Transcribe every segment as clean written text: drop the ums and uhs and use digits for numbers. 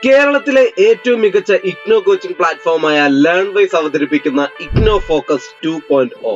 കേരളത്തിലെ ഏറ്റവും മികച്ച ഇഗ്നോ കോച്ചിംഗ് പ്ലാറ്റ്ഫോമായ ലേൺവൈസ് അവതരിപ്പിക്കുന്ന IGNOU focus 2.0.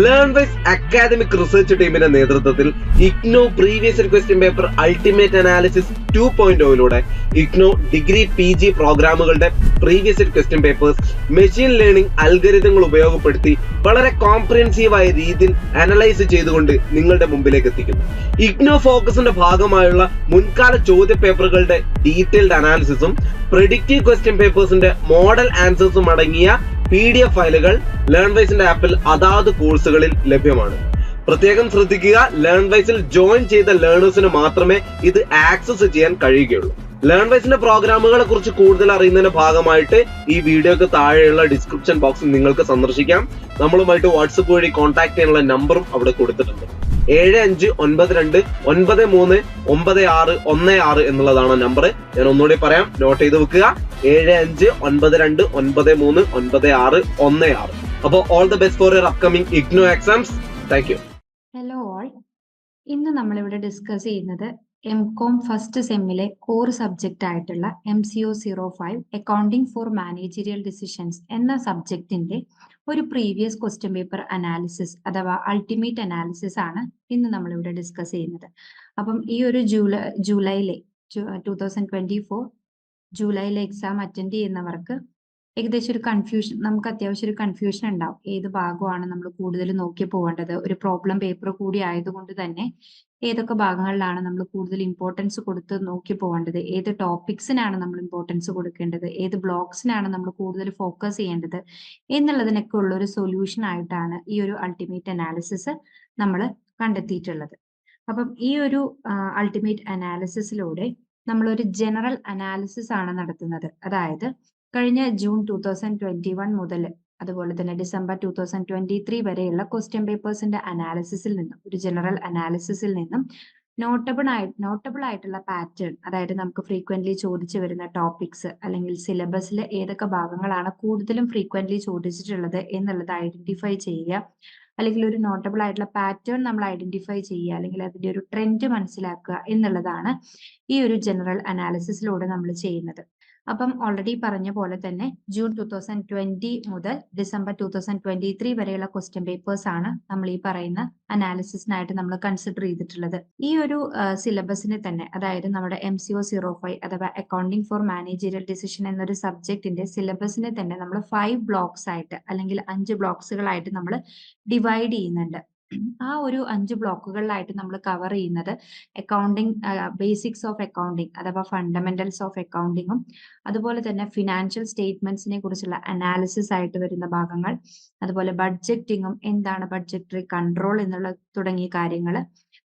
Learnwise academic research ടീമിന്റെ നേതൃത്വത്തിൽ IGNOU previous question paper ultimate analysis 2.0 IGNOU degree PG പ്രോഗ്രാമുകളുടെ previous question papers machine learning അൽഗരിതങ്ങൾ ഉപയോഗപ്പെടുത്തി വളരെ കോംപ്രിഹെൻസീവായ രീതിയിൽ അനലൈസ് ചെയ്തുകൊണ്ട് നിങ്ങളുടെ മുമ്പിലേക്ക് എത്തിക്കുന്നു. ഇഗ്നോ ഫോക്കസിന്റെ ഭാഗമായുള്ള മുൻകാല ചോദ്യ പേപ്പറുകളുടെ ഡീറ്റെയിൽഡ് അനാലിസിസും പ്രെഡിക്റ്റീവ് ക്വസ്റ്റ്യൻ പേപ്പേഴ്സിന്റെ മോഡൽ ആൻസേഴ്സും അടങ്ങിയ PDF ഫയലുകൾ ലേൺവൈസിന്റെ ആപ്പിൽ അതാത് കോഴ്സുകളിൽ ലഭ്യമാണ്. പ്രത്യേകം ശ്രദ്ധിക്കുക, ലേൺവൈസിൽ ജോയിൻ ചെയ്ത ലേണേഴ്സിന് മാത്രമേ ഇത് ആക്സസ് ചെയ്യാൻ കഴിയുകയുള്ളൂ. ലേൺവൈസിന്റെ പ്രോഗ്രാമുകളെ കുറിച്ച് കൂടുതൽ അറിയുന്നതിന്റെ ഭാഗമായിട്ട് ഈ വീഡിയോക്ക് താഴെയുള്ള ഡിസ്ക്രിപ്ഷൻ ബോക്സിൽ നിങ്ങൾക്ക് സന്ദർശിക്കാം. നമ്മളുമായിട്ട് വാട്സപ്പ് വഴി കോൺടാക്ട് ചെയ്യാനുള്ള നമ്പറും അവിടെ കൊടുത്തിട്ടുണ്ട്. 7592139616 എന്നുള്ളതാണ് നമ്പർ. ഞാൻ ഒന്നുകൂടി പറയാം, നോട്ട് ചെയ്ത് വെക്കുക. 7592139616. അപ്പോൾ all the best for your upcoming IGNOU exams. Thank you. Hello all, ഇന്ന് നമ്മളിവിടെ ഡിസ്കസ് ചെയ്യുന്നത് MCOM ഫസ്റ്റ് സെമ്മിലെ കോർ സബ്ജക്റ്റ് ആയിട്ടുള്ള MCO05 accounting four managerial decisions എന്ന സബ്ജക്റ്റിന്റെ ഒരു പ്രീവിയസ് ക്വസ്റ്റ്യൻ പേപ്പർ അനാലിസിസ് അഥവാ അൾട്ടിമേറ്റ് അനാലിസിസ് ആണ് ഇന്ന് നമ്മളിവിടെ ഡിസ്കസ് ചെയ്യുന്നത്. അപ്പം ഈ ഒരു ജൂലൈയിലെ 2024 ജൂലൈയിലെ എക്സാം അറ്റൻഡ് ചെയ്യുന്നവർക്ക് ഏകദേശം ഒരു കൺഫ്യൂഷൻ, നമുക്ക് അത്യാവശ്യം ഒരു കൺഫ്യൂഷൻ ഉണ്ടാവും. ഏത് ഭാഗമാണ് നമ്മൾ കൂടുതൽ നോക്കി പോകേണ്ടത്? ഒരു പ്രോബ്ലം പേപ്പർ കൂടി ആയതുകൊണ്ട് തന്നെ ഏതൊക്കെ ഭാഗങ്ങളിലാണ് നമ്മൾ കൂടുതൽ ഇമ്പോർട്ടൻസ് കൊടുത്ത് നോക്കി പോകേണ്ടത്, ഏത് ടോപ്പിക്സിനാണ് നമ്മൾ ഇമ്പോർട്ടൻസ് കൊടുക്കേണ്ടത്, ഏത് ബ്ലോക്സിനാണ് നമ്മൾ കൂടുതൽ ഫോക്കസ് ചെയ്യേണ്ടത് എന്നുള്ളതിനൊക്കെ ഉള്ള ഒരു സൊല്യൂഷൻ ആയിട്ടാണ് ഈ ഒരു അൾട്ടിമേറ്റ് അനാലിസിസ് നമ്മൾ കണ്ടെത്തിയിട്ടുള്ളത്. അപ്പം ഈ ഒരു അൾട്ടിമേറ്റ് അനാലിസിസിലൂടെ നമ്മളൊരു ജനറൽ അനാലിസിസ് ആണ് നടത്തുന്നത്. അതായത് കഴിഞ്ഞ ജൂൺ 2021 മുതൽ അതുപോലെ തന്നെ ഡിസംബർ 2023 വരെയുള്ള ക്വസ്റ്റ്യൻ പേപ്പേഴ്സിന്റെ അനാലിസിസിൽ നിന്നും, ഒരു ജനറൽ അനാലിസിസിൽ നിന്നും നോട്ടബിൾ ആയിട്ടുള്ള പാറ്റേൺ, അതായത് നമുക്ക് ഫ്രീക്വന്റ്ലി ചോദിച്ചു വരുന്ന ടോപ്പിക്സ് അല്ലെങ്കിൽ സിലബസിൽ ഏതൊക്കെ ഭാഗങ്ങളാണ് കൂടുതലും ഫ്രീക്വന്റ്ലി ചോദിച്ചിട്ടുള്ളത് എന്നുള്ളത് ഐഡന്റിഫൈ ചെയ്യുക, അല്ലെങ്കിൽ ഒരു നോട്ടബിൾ ആയിട്ടുള്ള പാറ്റേൺ നമ്മൾ ഐഡന്റിഫൈ ചെയ്യുക, അല്ലെങ്കിൽ അതിന്റെ ഒരു ട്രെൻഡ് മനസ്സിലാക്കുക എന്നുള്ളതാണ് ഈ ഒരു ജനറൽ അനാലിസിസിലൂടെ നമ്മൾ ചെയ്യുന്നത്. അപ്പം ഓൾറെഡി പറഞ്ഞ പോലെ തന്നെ ജൂൺ 2020 മുതൽ ഡിസംബർ 2023 വരെയുള്ള ക്വസ്റ്റ്യൻ പേപ്പേഴ്സ് ആണ് നമ്മൾ ഈ പറയുന്ന അനാലിസിസിനായിട്ട് നമ്മൾ കൺസിഡർ ചെയ്തിട്ടുള്ളത്. ഈ ഒരു സിലബസിനെ തന്നെ, അതായത് നമ്മുടെ MCO05 അഥവാ അക്കൗണ്ടിംഗ് ഫോർ മാനേജീരിയൽ ഡിസിഷൻ എന്നൊരു സബ്ജക്റ്റിന്റെ സിലബസിനെ തന്നെ നമ്മൾ 5 ബ്ലോക്സ് ആയിട്ട് അല്ലെങ്കിൽ 5 ബ്ലോക്സുകളായിട്ട് നമ്മൾ ഡിവൈഡ് ചെയ്യുന്നുണ്ട്. ആ ഒരു 5 ബ്ലോക്കുകളിലായിട്ട് നമ്മൾ കവർ ചെയ്യുന്നത് അക്കൗണ്ടിങ്, ബേസിക്സ് ഓഫ് അക്കൗണ്ടിങ് അഥവാ ഫണ്ടമെന്റൽസ് ഓഫ് അക്കൗണ്ടിങ്ങും, അതുപോലെ തന്നെ ഫിനാൻഷ്യൽ സ്റ്റേറ്റ്മെന്റ്സിനെ കുറിച്ചുള്ള അനാലിസിസ് ആയിട്ട് വരുന്ന ഭാഗങ്ങൾ, അതുപോലെ ബഡ്ജറ്റിങ്ങും എന്താണ് ബഡ്ജറ്ററി കൺട്രോൾ എന്നുള്ള തുടങ്ങിയ കാര്യങ്ങൾ,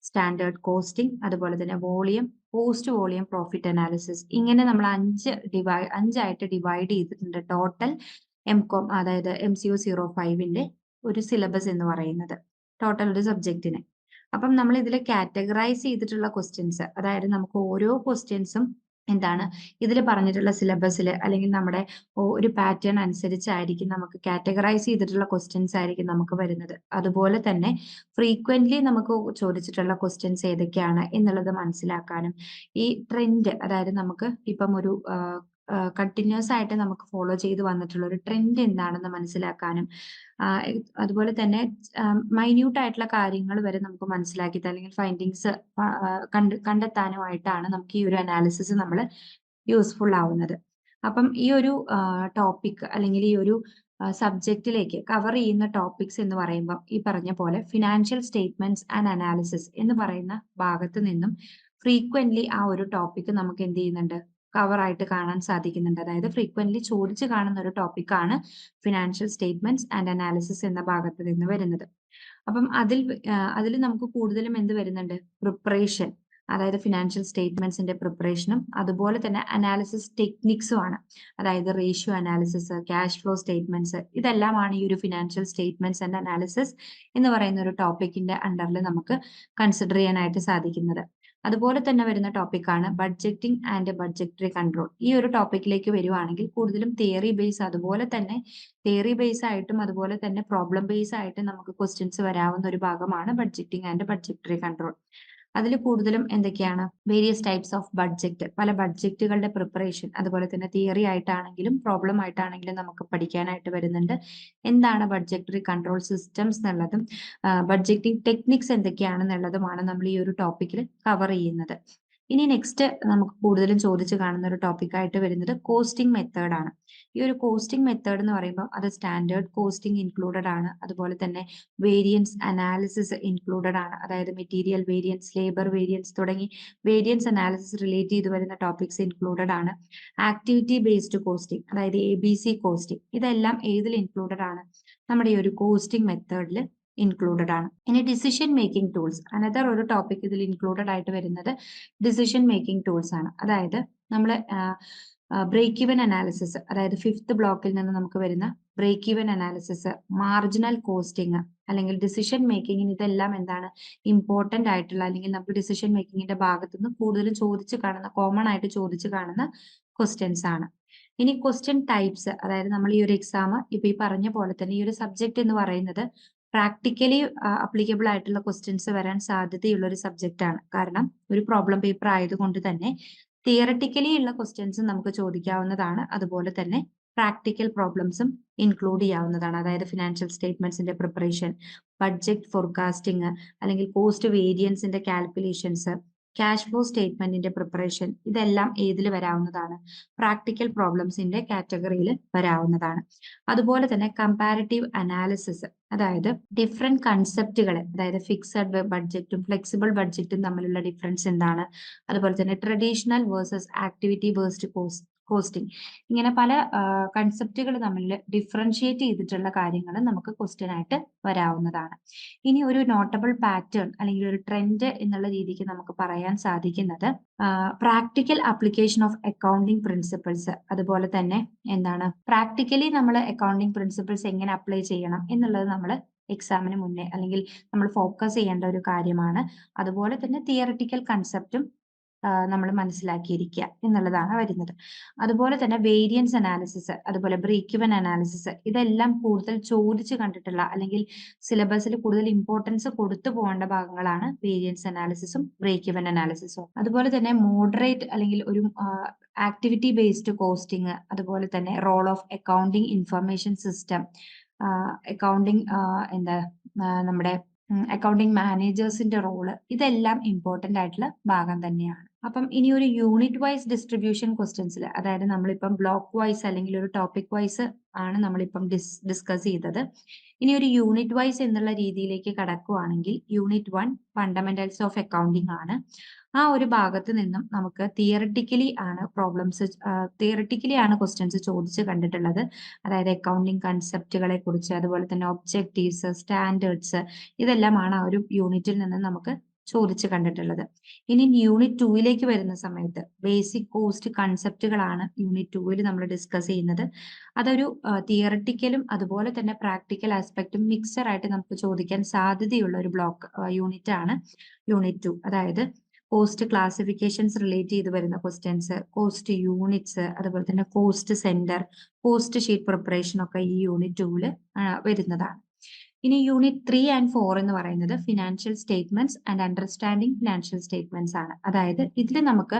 സ്റ്റാൻഡേർഡ് കോസ്റ്റിംഗ്, അതുപോലെ തന്നെ volume, post volume profit analysis, ഇങ്ങനെ നമ്മൾ 5 ഡിവൈഡ് ചെയ്തിട്ടുണ്ട് ടോട്ടൽ MCOM, അതായത് MCO05ന്റെ ഒരു സിലബസ് എന്ന് പറയുന്നത്, ടോട്ടൽ ഒരു സബ്ജക്റ്റിന്. അപ്പം നമ്മൾ ഇതിൽ കാറ്റഗറൈസ് ചെയ്തിട്ടുള്ള ക്വസ്റ്റ്യൻസ്, അതായത് നമുക്ക് ഓരോ ക്വസ്റ്റ്യൻസും എന്താണ് ഇതിൽ പറഞ്ഞിട്ടുള്ള സിലബസിൽ അല്ലെങ്കിൽ നമ്മുടെ ഒരു പാറ്റേൺ അനുസരിച്ചായിരിക്കും നമുക്ക് കാറ്റഗറൈസ് ചെയ്തിട്ടുള്ള ക്വസ്റ്റ്യൻസ് ആയിരിക്കും നമുക്ക് വരുന്നത്. അതുപോലെ തന്നെ ഫ്രീക്വന്റ്ലി നമുക്ക് ചോദിച്ചിട്ടുള്ള ക്വസ്റ്റ്യൻസ് ഏതൊക്കെയാണ് എന്നുള്ളത് മനസ്സിലാക്കാനും, ഈ ട്രെൻഡ്, അതായത് നമുക്ക് ഇപ്പം ഒരു കണ്ടിന്യൂസ് ആയിട്ട് നമുക്ക് ഫോളോ ചെയ്ത് വന്നിട്ടുള്ള ഒരു ട്രെൻഡ് എന്താണെന്ന് മനസ്സിലാക്കാനും, അതുപോലെ തന്നെ മൈന്യൂട്ട് ആയിട്ടുള്ള കാര്യങ്ങൾ വരെ നമുക്ക് മനസ്സിലാക്കി അല്ലെങ്കിൽ ഫൈൻഡിങ്സ് കണ്ടെത്താനുമായിട്ടാണ് നമുക്ക് ഈ ഒരു അനാലിസിസ് നമ്മൾ യൂസ്ഫുൾ ആവുന്നത്. അപ്പം ഈ ഒരു ടോപ്പിക് അല്ലെങ്കിൽ ഈ ഒരു സബ്ജക്റ്റിലേക്ക് കവർ ചെയ്യുന്ന ടോപ്പിക്സ് എന്ന് പറയുമ്പോൾ ഈ പറഞ്ഞ പോലെ ഫിനാൻഷ്യൽ സ്റ്റേറ്റ്മെന്റ്സ് ആൻഡ് അനാലിസിസ് എന്ന് പറയുന്ന ഭാഗത്ത് നിന്നും ഫ്രീക്വന്റ്ലി ആ ഒരു ടോപ്പിക് നമുക്ക് എന്ത് ചെയ്യുന്നുണ്ട്, കവർ ആയിട്ട് കാണാൻ സാധിക്കുന്നുണ്ട്. അതായത് ഫ്രീക്വന്റ്ലി ചോദിച്ചു കാണുന്ന ഒരു ടോപ്പിക്കാണ് ഫിനാൻഷ്യൽ സ്റ്റേറ്റ്മെന്റ്സ് ആൻഡ് അനാലിസിസ് എന്ന ഭാഗത്ത് നിന്ന് വരുന്നത്. അപ്പം അതിൽ നമുക്ക് കൂടുതലും എന്ത് വരുന്നുണ്ട്, പ്രിപ്പറേഷൻ, അതായത് ഫിനാൻഷ്യൽ സ്റ്റേറ്റ്മെന്റ്സിന്റെ പ്രിപ്പറേഷനും അതുപോലെ തന്നെ അനാലിസിസ് ടെക്നിക്സും ആണ്. അതായത് ratio analysis, cash flow statements, ഇതെല്ലാമാണ് ഈ ഒരു ഫിനാൻഷ്യൽ സ്റ്റേറ്റ്മെന്റ്സ് ആൻഡ് അനാലിസിസ് എന്ന് പറയുന്ന ഒരു ടോപ്പിക്കിന്റെ അണ്ടറിൽ നമുക്ക് കൺസിഡർ ചെയ്യാനായിട്ട് സാധിക്കുന്നത്. അതുപോലെ തന്നെ വരുന്ന ടോപ്പിക്കാണ് ബഡ്ജറ്റിംഗ് ആൻഡ് ബഡ്ജറ്ററി കൺട്രോൾ. ഈ ഒരു ടോപ്പിക്കിലേക്ക് വരുവാണെങ്കിൽ കൂടുതലും തിയറി ബേസ്, അതുപോലെ തന്നെ തിയറി ബേസ് ആയിട്ടും അതുപോലെ തന്നെ പ്രോബ്ലം ബേസ് ആയിട്ടും നമുക്ക് ക്വസ്റ്റ്യൻസ് വരാവുന്ന ഒരു ഭാഗമാണ് ബഡ്ജറ്റിംഗ് ആൻഡ് ബഡ്ജറ്ററി കൺട്രോൾ. അതിൽ കൂടുതലും എന്തൊക്കെയാണ് വേരിയസ് ടൈപ്സ് ഓഫ് ബഡ്ജറ്റ്, പല ബഡ്ജറ്റുകളുടെ പ്രിപ്പറേഷൻ, അതുപോലെ തന്നെ തിയറി ആയിട്ടാണെങ്കിലും പ്രോബ്ലം ആയിട്ടാണെങ്കിലും നമുക്ക് പഠിക്കാനായിട്ട് വരുന്നുണ്ട്. എന്താണ് ബഡ്ജറ്ററി കൺട്രോൾ സിസ്റ്റംസ് എന്നുള്ളതും ബഡ്ജറ്റിംഗ് ടെക്നിക്സ് എന്തൊക്കെയാണെന്നുള്ളതുമാണ് നമ്മൾ ഈ ഒരു ടോപ്പിക്കിൽ കവർ ചെയ്യുന്നത്. ഇനി നെക്സ്റ്റ് നമുക്ക് കൂടുതലും ചോദിച്ചു കാണുന്ന ഒരു ടോപ്പിക്കായിട്ട് വരുന്നത് കോസ്റ്റിംഗ് മെത്തേഡ് ആണ്. ഈ ഒരു കോസ്റ്റിംഗ് മെത്തേഡ് എന്ന് പറയുമ്പോൾ അത് സ്റ്റാൻഡേർഡ് കോസ്റ്റിംഗ് ഇൻക്ലൂഡഡ് ആണ്, അതുപോലെ തന്നെ വേരിയൻസ് അനാലിസിസ് ഇൻക്ലൂഡഡ് ആണ്. അതായത് മെറ്റീരിയൽ വേരിയൻസ്, ലേബർ വേരിയൻസ് തുടങ്ങി വേരിയൻസ് അനാലിസിസ് റിലേറ്റ് ചെയ്ത് വരുന്ന ടോപ്പിക്സ് ഇൻക്ലൂഡഡ് ആണ്. ആക്ടിവിറ്റി ബേസ്ഡ് കോസ്റ്റിംഗ്, അതായത് ABC കോസ്റ്റിംഗ്, ഇതെല്ലാം ഏതിൽ ഇൻക്ലൂഡഡ് ആണ്? നമ്മുടെ ഈ ഒരു കോസ്റ്റിംഗ് മെത്തേഡിൽ ഇൻക്ലൂഡഡ് ആണ്. ഇനി ഡിസിഷൻ മേക്കിംഗ് ടൂൾസ്, അനദർ ഒരു ടോപ്പിക് ഇതിൽ ഇൻക്ലൂഡഡ് ആയിട്ട് വരുന്നത് ഡിസിഷൻ മേക്കിംഗ് ടൂൾസ് ആണ്. അതായത് നമ്മൾ ബ്രേക്ക് ഈവൻ അനാലിസിസ്, അതായത് 5th ബ്ലോക്കിൽ നിന്ന് നമുക്ക് വരുന്ന break even analysis, marginal costing, അല്ലെങ്കിൽ ഡിസിഷൻ മേക്കിങ്ങിന് ഇതെല്ലാം എന്താണ് ഇമ്പോർട്ടന്റ് ആയിട്ടുള്ള, അല്ലെങ്കിൽ നമുക്ക് ഡിസിഷൻ മേക്കിങ്ങിന്റെ ഭാഗത്തു നിന്ന് കൂടുതലും ചോദിച്ചു കാണുന്ന, കോമൺ ആയിട്ട് ചോദിച്ചു കാണുന്ന ക്വസ്റ്റ്യൻസ് ആണ്. ഇനി ക്വസ്റ്റ്യൻ ടൈപ്സ്, അതായത് നമ്മൾ ഈ ഒരു എക്സാം ഇപ്പൊ ഈ പറഞ്ഞ പോലെ തന്നെ ഈ ഒരു സബ്ജക്ട് എന്ന് പറയുന്നത് പ്രാക്ടിക്കലി അപ്ലിക്കബിൾ ആയിട്ടുള്ള ക്വസ്റ്റ്യൻസ് വരാൻ സാധ്യതയുള്ള ഒരു സബ്ജക്റ്റ് ആണ്. കാരണം ഒരു പ്രോബ്ലം പേപ്പർ ആയതുകൊണ്ട് തന്നെ തിയറട്ടിക്കലി ഉള്ള ക്വസ്റ്റ്യൻസ് നമുക്ക് ചോദിക്കാവുന്നതാണ്. അതുപോലെ തന്നെ പ്രാക്ടിക്കൽ പ്രോബ്ലംസും ഇൻക്ലൂഡ് ചെയ്യാവുന്നതാണ്. അതായത് ഫിനാൻഷ്യൽ സ്റ്റേറ്റ്മെന്റ്സിന്റെ പ്രിപ്പറേഷൻ, ബഡ്ജറ്റ് ഫോർകാസ്റ്റിംഗ്, അല്ലെങ്കിൽ കോസ്റ്റ് വേരിയൻസിന്റെ കാൽക്കുലേഷൻസ്, ക്യാഷ് ഫ്ലോ സ്റ്റേറ്റ്മെന്റിന്റെ പ്രിപ്പറേഷൻ, ഇതെല്ലാം ഏതിൽ വരാവുന്നതാണ്? പ്രാക്ടിക്കൽ പ്രോബ്ലംസിന്റെ കാറ്റഗറിയിൽ വരാവുന്നതാണ്. അതുപോലെ തന്നെ കമ്പാരിറ്റീവ് അനാലിസിസ്, അതായത് ഡിഫറെന്റ് കൺസെപ്റ്റുകൾ, അതായത് ഫിക്സഡ് ബഡ്ജറ്റും ഫ്ലെക്സിബിൾ ബഡ്ജറ്റും തമ്മിലുള്ള ഡിഫറൻസ് എന്താണ്, അതുപോലെ തന്നെ traditional versus activity based costing, ഇങ്ങനെ പല കൺസെപ്റ്റുകൾ തമ്മിൽ ഡിഫറൻഷിയേറ്റ് ചെയ്തിട്ടുള്ള കാര്യങ്ങൾ നമുക്ക് ക്വസ്റ്റ്യൻ ആയിട്ട് വരാവുന്നതാണ്. ഇനി ഒരു നോട്ടബിൾ പാറ്റേൺ അല്ലെങ്കിൽ ഒരു ട്രെൻഡ് എന്നുള്ള രീതിക്ക് നമുക്ക് പറയാൻ സാധിക്കുന്നത് practical application of accounting principles, അതുപോലെ തന്നെ എന്താണ് പ്രാക്ടിക്കലി നമ്മൾ അക്കൗണ്ടിങ് പ്രിൻസിപ്പിൾസ് എങ്ങനെ അപ്ലൈ ചെയ്യണം എന്നുള്ളത് നമ്മൾ എക്സാമിന് മുന്നേ അല്ലെങ്കിൽ നമ്മൾ ഫോക്കസ് ചെയ്യേണ്ട ഒരു കാര്യമാണ്. അതുപോലെ തന്നെ തിയറട്ടിക്കൽ കൺസെപ്റ്റും നമ്മൾ മനസ്സിലാക്കിയിരിക്കുക എന്നുള്ളതാണ് വരുന്നത്. അതുപോലെ തന്നെ വേരിയൻസ് അനാലിസിസ്, അതുപോലെ ബ്രേക്ക് ഇവൻ അനാലിസിസ്, ഇതെല്ലാം കൂടുതൽ ചോദിച്ചു കണ്ടിട്ടുള്ള, അല്ലെങ്കിൽ സിലബസിൽ കൂടുതൽ ഇമ്പോർട്ടൻസ് കൊടുത്തു പോകേണ്ട ഭാഗങ്ങളാണ് വേരിയൻസ് അനാലിസിസും ബ്രേക്ക് ഇവൻ അനാലിസിസും. അതുപോലെ തന്നെ മോഡറേറ്റ് അല്ലെങ്കിൽ ഒരു ആക്ടിവിറ്റി ബേസ്ഡ് കോസ്റ്റിംഗ്, അതുപോലെ തന്നെ role of accounting information system, accounting നമ്മുടെ അക്കൗണ്ടിങ് മാനേജേഴ്സിന്റെ റോള്, ഇതെല്ലാം ഇമ്പോർട്ടന്റ് ആയിട്ടുള്ള ഭാഗം തന്നെയാണ്. അപ്പം ഇനി ഒരു യൂണിറ്റ് വൈസ് ഡിസ്ട്രിബ്യൂഷൻ ക്വസ്റ്റ്യൻസിൽ, അതായത് നമ്മളിപ്പം ബ്ലോക്ക് വൈസ് അല്ലെങ്കിൽ ഒരു ടോപ്പിക് വൈസ് ആണ് നമ്മളിപ്പം ഡിസ്കസ് ചെയ്തത്. ഇനി ഒരു യൂണിറ്റ് വൈസ് എന്നുള്ള രീതിയിലേക്ക് കടക്കുകയാണെങ്കിൽ യൂണിറ്റ് 1 ഫണ്ടമെന്റൽസ് ഓഫ് അക്കൗണ്ടിങ് ആണ്. ആ ഒരു ഭാഗത്ത് നിന്നും നമുക്ക് തിയറട്ടിക്കലി ആണ് ക്വസ്റ്റ്യൻസ് ചോദിച്ച് കണ്ടിട്ടുള്ളത്. അതായത് അക്കൗണ്ടിങ് കൺസെപ്റ്റുകളെ കുറിച്ച്, അതുപോലെ തന്നെ ഒബ്ജക്റ്റീവ്സ്, സ്റ്റാൻഡേർഡ്സ്, ഇതെല്ലാമാണ് ആ ഒരു യൂണിറ്റിൽ നിന്ന് നമുക്ക് ചോദിച്ചു കണ്ടിട്ടുള്ളത്. ഇനി യൂണിറ്റ് 2ലേക്ക് വരുന്ന സമയത്ത് ബേസിക് കോസ്റ്റ് കൺസെപ്റ്റുകളാണ് യൂണിറ്റ് 2ൽ നമ്മൾ ഡിസ്കസ് ചെയ്യുന്നത്. അതൊരു തിയറട്ടിക്കലും അതുപോലെ തന്നെ പ്രാക്ടിക്കൽ ആസ്പെക്റ്റും മിക്സർ ആയിട്ട് നമുക്ക് ചോദിക്കാൻ സാധ്യതയുള്ള ഒരു യൂണിറ്റ് ആണ് യൂണിറ്റ് 2. അതായത് കോസ്റ്റ് ക്ലാസിഫിക്കേഷൻസ് റിലേറ്റ് ചെയ്ത് വരുന്ന ക്വസ്റ്റ്യൻസ്, കോസ്റ്റ് യൂണിറ്റ്സ്, അതുപോലെ തന്നെ cost centre, cost sheet preparation ഒക്കെ ഈ യൂണിറ്റ് 2ൽ വരുന്നതാണ്. ഇനി യൂണിറ്റ് 3 and 4 എന്ന് പറയുന്നത് financial statements and understanding financial statements ആണ്. അതായത് ഇതിൽ നമുക്ക്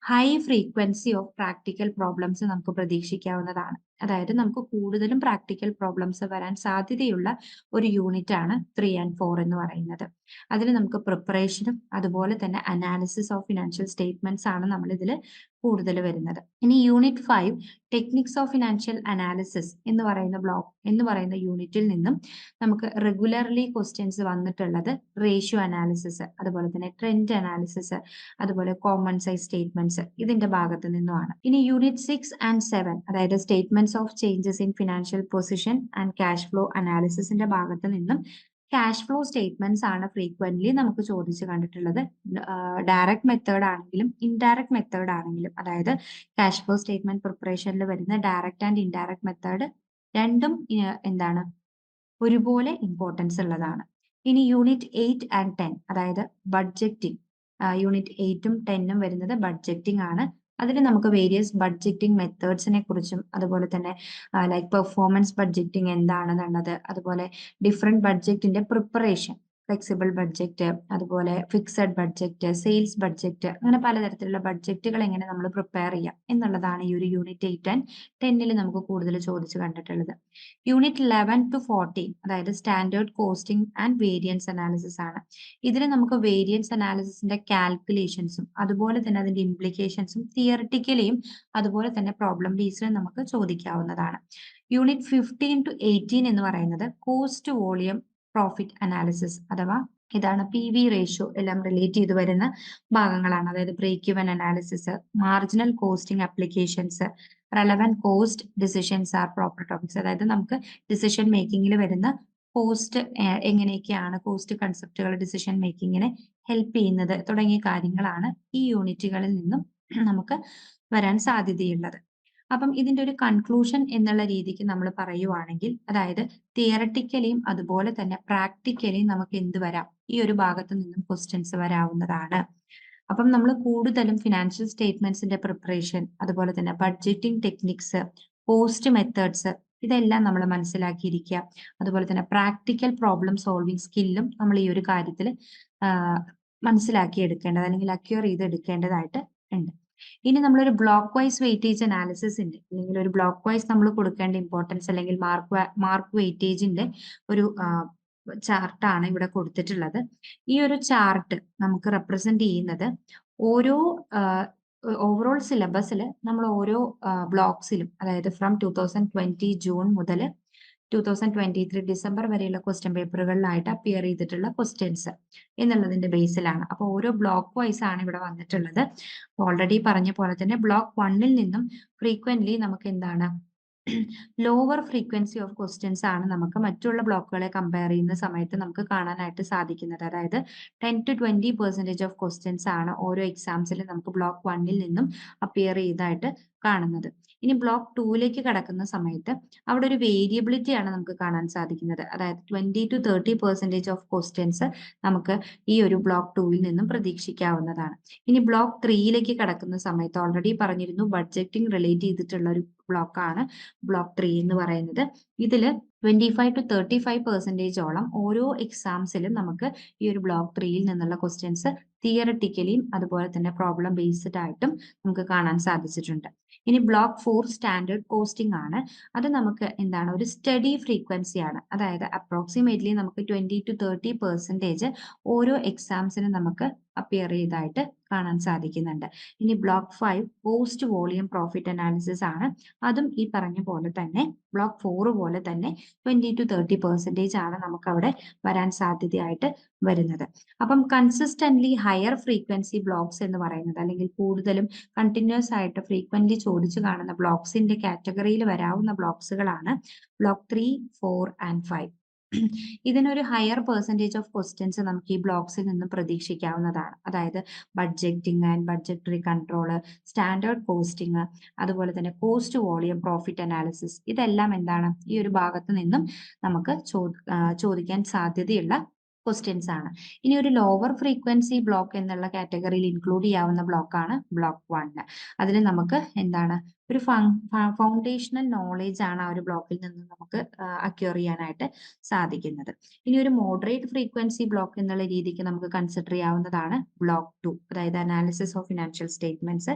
high frequency of practical problems നമുക്ക് പ്രതീക്ഷിക്കാവുന്നതാണ്. അതായത് നമുക്ക് കൂടുതലും പ്രാക്ടിക്കൽ പ്രോബ്ലംസ് വരാൻ സാധ്യതയുള്ള ഒരു യൂണിറ്റ് ആണ് 3 and 4 എന്ന് പറയുന്നത്. അതിൽ നമുക്ക് പ്രിപ്പറേഷനും അതുപോലെ തന്നെ അനാലിസിസ് ഓഫ് ഫിനാൻഷ്യൽ സ്റ്റേറ്റ്മെന്റ്സ് ആണ് നമ്മൾ ഇതിൽ കൂടുതൽ വരുന്നത്. ഇനി unit 5 techniques of financial analysis എന്ന് പറയുന്ന യൂണിറ്റിൽ നിന്നും നമുക്ക് റെഗുലർലി ക്വസ്റ്റ്യൻസ് വന്നിട്ടുള്ളത് റേഷ്യോ അനാലിസിസ്, അതുപോലെ തന്നെ ട്രെൻഡ് അനാലിസിസ്, അതുപോലെ കോമൺ സൈസ് സ്റ്റേറ്റ്മെന്റ്സ്, ഇതിന്റെ ഭാഗത്ത് നിന്നുമാണ്. ഇനി യൂണിറ്റ് 6 and 7 അതായത് statements of changes in financial position and cash ഫ്ലോ അനാലിസിസിന്റെ ഭാഗത്ത് നിന്നും ക്യാഷ് ഫ്ലോ സ്റ്റേറ്റ്മെന്റ്സ് ആണ് ഫ്രീക്വന്റ്ലി നമുക്ക് ചോദിച്ചു കണ്ടിട്ടുള്ളത്. ഡയറക്റ്റ് മെത്തേഡ് ആണെങ്കിലും ഇൻഡയറക്റ്റ് മെത്തേഡ് ആണെങ്കിലും, അതായത് ക്യാഷ് ഫ്ലോ സ്റ്റേറ്റ്മെന്റ് പ്രിപ്പറേഷനിൽ വരുന്ന ഡയറക്റ്റ് ആൻഡ് ഇൻഡയറക്റ്റ് മെത്തേഡ് രണ്ടും ഒരുപോലെ ഇമ്പോർട്ടൻസ് ഉള്ളതാണ്. ഇനി യൂണിറ്റ് 8 and 10 അതായത് ബഡ്ജറ്റിംഗ്, യൂണിറ്റ് 8ഉം 10ഉം വരുന്നത് ബഡ്ജറ്റിംഗ് ആണ്. അതിൽ നമുക്ക് വേരിയസ് ബഡ്ജറ്റിംഗ് മെത്തേഡ്സിനെ കുറിച്ചും, അതുപോലെ തന്നെ ലൈക്ക് പെർഫോമൻസ് ബഡ്ജറ്റിംഗ് എന്താണെന്നുള്ളത്, അതുപോലെ ഡിഫറെന്റ് ബഡ്ജറ്റിന്റെ പ്രിപ്പറേഷൻ, ഫ്ലെക്സിബിൾ ബഡ്ജറ്റ്, അതുപോലെ ഫിക്സഡ് ബഡ്ജറ്റ്, സെയിൽസ് ബഡ്ജറ്റ്, അങ്ങനെ പലതരത്തിലുള്ള ബഡ്ജറ്റുകൾ എങ്ങനെ നമ്മൾ പ്രിപ്പയർ ചെയ്യാം എന്നുള്ളതാണ് ഈ ഒരു യൂണിറ്റ് 8 ആൻഡ് 10 നമുക്ക് കൂടുതൽ ചോദിച്ചു കണ്ടിട്ടുള്ളത്. യൂണിറ്റ് 11 to 14 അതായത് standard costing and variance analysis ആണ്. ഇതിൽ നമുക്ക് വേരിയൻസ് അനാലിസിസിന്റെ കാൽക്കുലേഷൻസും അതുപോലെ തന്നെ അതിന്റെ ഇംപ്ലിക്കേഷൻസും തിയറിറ്റിക്കലിയും അതുപോലെ തന്നെ പ്രോബ്ലം ബേസ്ഡിലും നമുക്ക് ചോദിക്കാവുന്നതാണ്. യൂണിറ്റ് 15 to 18 എന്ന് പറയുന്നത് കോസ്റ്റ് വോളിയം പ്രോഫിറ്റ് അനാലിസിസ് അഥവാ ഇതാണ് PV റേഷ്യോ എല്ലാം റിലേറ്റ് ചെയ്ത് വരുന്ന ഭാഗങ്ങളാണ്. അതായത് break even analysis, marginal costing applications, relevant cost decisions are proper topics. അതായത് നമുക്ക് ഡിസിഷൻ മേക്കിങ്ങിൽ വരുന്ന കോസ്റ്റ് എങ്ങനെയൊക്കെയാണ് കോസ്റ്റ് കൺസെപ്റ്റുകൾ ഡിസിഷൻ മേക്കിങ്ങിനെ ഹെൽപ്പ് ചെയ്യുന്നത് തുടങ്ങിയ കാര്യങ്ങളാണ് ഈ യൂണിറ്റുകളിൽ നിന്നും നമുക്ക് വരാൻ സാധ്യതയുള്ളത്. അപ്പം ഇതിന്റെ ഒരു കൺക്ലൂഷൻ എന്നുള്ള രീതിക്ക് നമ്മൾ പറയുവാണെങ്കിൽ, അതായത് തിയറട്ടിക്കലിയും അതുപോലെ തന്നെ പ്രാക്ടിക്കലിയും നമുക്ക് എന്ത് വരാം, ഈ ഒരു ഭാഗത്ത് നിന്നും ക്വസ്റ്റ്യൻസ് വരാവുന്നതാണ്. അപ്പം നമ്മൾ കൂടുതലും ഫിനാൻഷ്യൽ സ്റ്റേറ്റ്മെന്റ്സിന്റെ പ്രിപ്പറേഷൻ, അതുപോലെ തന്നെ ബഡ്ജറ്റിംഗ് ടെക്നിക്സ്, കോസ്റ്റ് മെത്തേഡ്സ് ഇതെല്ലാം നമ്മൾ മനസ്സിലാക്കിയിരിക്കുക. അതുപോലെ തന്നെ പ്രാക്ടിക്കൽ പ്രോബ്ലം സോൾവിങ് സ്കില്ലും നമ്മൾ ഈ ഒരു കാര്യത്തിൽ മനസ്സിലാക്കി എടുക്കേണ്ടത് അല്ലെങ്കിൽ അക്യൂർ ചെയ്ത് എടുക്കേണ്ടതായിട്ട് ഉണ്ട്. ഇനി നമ്മളൊരു ബ്ലോക്ക് വൈസ് വെയിറ്റേജ് അനാലിസിസ് ഉണ്ട്, അല്ലെങ്കിൽ ഒരു ബ്ലോക്ക് വൈസ് നമ്മൾ കൊടുക്കേണ്ട ഇമ്പോർട്ടൻസ് അല്ലെങ്കിൽ മാർക്ക് വെയിറ്റേജിന്റെ ഒരു ചാർട്ടാണ് ഇവിടെ കൊടുത്തിട്ടുള്ളത്. ഈ ഒരു ചാർട്ട് നമുക്ക് റെപ്രസെന്റ് ചെയ്യുന്നത് ഓരോ ഓവറോൾ സിലബസിൽ നമ്മൾ ഓരോ ബ്ലോക്സിലും, അതായത് ഫ്രം 2020 ജൂൺ മുതൽ 2023 ഡിസംബർ വരെയുള്ള ക്വസ്റ്റ്യൻ പേപ്പറുകളിലായിട്ട് അപ്പിയർ ചെയ്തിട്ടുള്ള ക്വസ്റ്റ്യൻസ് എന്നുള്ളതിന്റെ ബേസിലാണ്. അപ്പോൾ ഓരോ ബ്ലോക്ക് വൈസ് ആണ് ഇവിടെ വന്നിട്ടുള്ളത്. ഓൾറെഡി പറഞ്ഞ പോലെ തന്നെ ബ്ലോക്ക് 1ൽ നിന്നും ഫ്രീക്വന്റ്ലി നമുക്ക് എന്താണ് ലോവർ ഫ്രീക്വൻസി ഓഫ് ക്വസ്റ്റ്യൻസ് ആണ് നമുക്ക് മറ്റുള്ള ബ്ലോക്കുകളെ കമ്പയർ ചെയ്യുന്ന സമയത്ത് നമുക്ക് കാണാനായിട്ട് സാധിക്കുന്നത്. അതായത് 10 to 20% ഓഫ് ക്വസ്റ്റ്യൻസ് ആണ് ഓരോ എക്സാംസിൽ നമുക്ക് ബ്ലോക്ക് 1ൽ നിന്നും അപ്പിയർ ചെയ്തതായിട്ട് കാണുന്നത്. ഇനി ബ്ലോക്ക് 2ലേക്ക് കടക്കുന്ന സമയത്ത് അവിടെ ഒരു വേരിയബിലിറ്റി ആണ് നമുക്ക് കാണാൻ സാധിക്കുന്നത്. അതായത് 20 to 30% ഓഫ് ക്വസ്റ്റ്യൻസ് നമുക്ക് ഈ ഒരു ബ്ലോക്ക് 2ൽ നിന്നും പ്രതീക്ഷിക്കാവുന്നതാണ്. ഇനി ബ്ലോക്ക് 3ലേക്ക് കടക്കുന്ന സമയത്ത് ഓൾറെഡി പറഞ്ഞിരുന്നു, ബഡ്ജറ്റിംഗ് റിലേറ്റ് ചെയ്തിട്ടുള്ള ഒരു ബ്ലോക്കാണ് ബ്ലോക്ക് 3 എന്ന് പറയുന്നത്. ഇതില് 25 to 35% ഓരോ എക്സാംസിലും നമുക്ക് ഈ ഒരു ബ്ലോക്ക് 3ൽ നിന്നുള്ള ക്വസ്റ്റ്യൻസ് തിയറട്ടിക്കലിയും അതുപോലെ തന്നെ പ്രോബ്ലം ബേസ്ഡ് ആയിട്ടും നമുക്ക് കാണാൻ സാധിച്ചിട്ടുണ്ട്. ഇനി ബ്ലോക്ക് 4 സ്റ്റാൻഡേർഡ് കോസ്റ്റിംഗ് ആണ്. അത് നമുക്ക് എന്താണ്, ഒരു സ്റ്റഡി ഫ്രീക്വൻസി ആണ്. അതായത് അപ്രോക്സിമേറ്റ്ലി നമുക്ക് 20 to 30% ഓരോ എക്സാംസിനും നമുക്ക് അപ്പിയർ ചെയ്തതായിട്ട് കാണാൻ സാധിക്കുന്നുണ്ട്. ഇനി block 5 post volume profit analysis ആണ്. അതും ഈ പറഞ്ഞ പോലെ തന്നെ ബ്ലോക്ക് 4 പോലെ തന്നെ 20 to 30% ആണ് നമുക്ക് അവിടെ വരാൻ സാധ്യതയായിട്ട് വരുന്നത്. അപ്പം കൺസിസ്റ്റന്റ്ലി ഹയർ ഫ്രീക്വൻസി ബ്ലോക്സ് എന്ന് പറയുന്നത്, അല്ലെങ്കിൽ കൂടുതലും കണ്ടിന്യൂസ് ആയിട്ട് ഫ്രീക്വന്റ്ലി ചോദിച്ചു കാണുന്ന ബ്ലോക്സിന്റെ കാറ്റഗറിയിൽ വരാവുന്ന ബ്ലോക്സുകളാണ് ബ്ലോക്ക് 3, 4 and 5. ഇതിനൊരു ഹയർ പെർസെൻറ്റേജ് ഓഫ് ക്വസ്റ്റ്യൻസ് നമുക്ക് ഈ ബ്ലോക്സിൽ നിന്ന് പ്രതീക്ഷിക്കാവുന്നതാണ്. അതായത് budgeting and budgetary control, standard costing, അതുപോലെ തന്നെ കോസ്റ്റ് വോളിയം പ്രോഫിറ്റ് അനാലിസിസ്, ഇതെല്ലാം എന്താണ് ഈ ഒരു ഭാഗത്ത് നിന്നും നമുക്ക് ചോദിക്കാൻ സാധ്യതയുള്ള ക്വസ്റ്റ്യൻസ് ആണ്. ഇനി ഒരു ലോവർ ഫ്രീക്വൻസി ബ്ലോക്ക് എന്നുള്ള കാറ്റഗറിയിൽ ഇൻക്ലൂഡ് ചെയ്യാവുന്ന ബ്ലോക്കാണ് ബ്ലോക്ക് 1. അതിൽ നമുക്ക് എന്താണ്, ഒരു ഫൗണ്ടേഷണൽ നോളേജ് ആണ് ആ ഒരു ബ്ലോക്കിൽ നിന്ന് നമുക്ക് അക്യൂർ ചെയ്യാനായിട്ട് സാധിക്കുന്നത്. ഇനി ഒരു മോഡറേറ്റ് ഫ്രീക്വൻസി ബ്ലോക്ക് എന്നുള്ള രീതിക്ക് നമുക്ക് കൺസിഡർ ചെയ്യാവുന്നതാണ് ബ്ലോക്ക് 2, അതായത് അനാലിസിസ് ഓഫ് ഫിനാൻഷ്യൽ സ്റ്റേറ്റ്മെന്റ്സ്.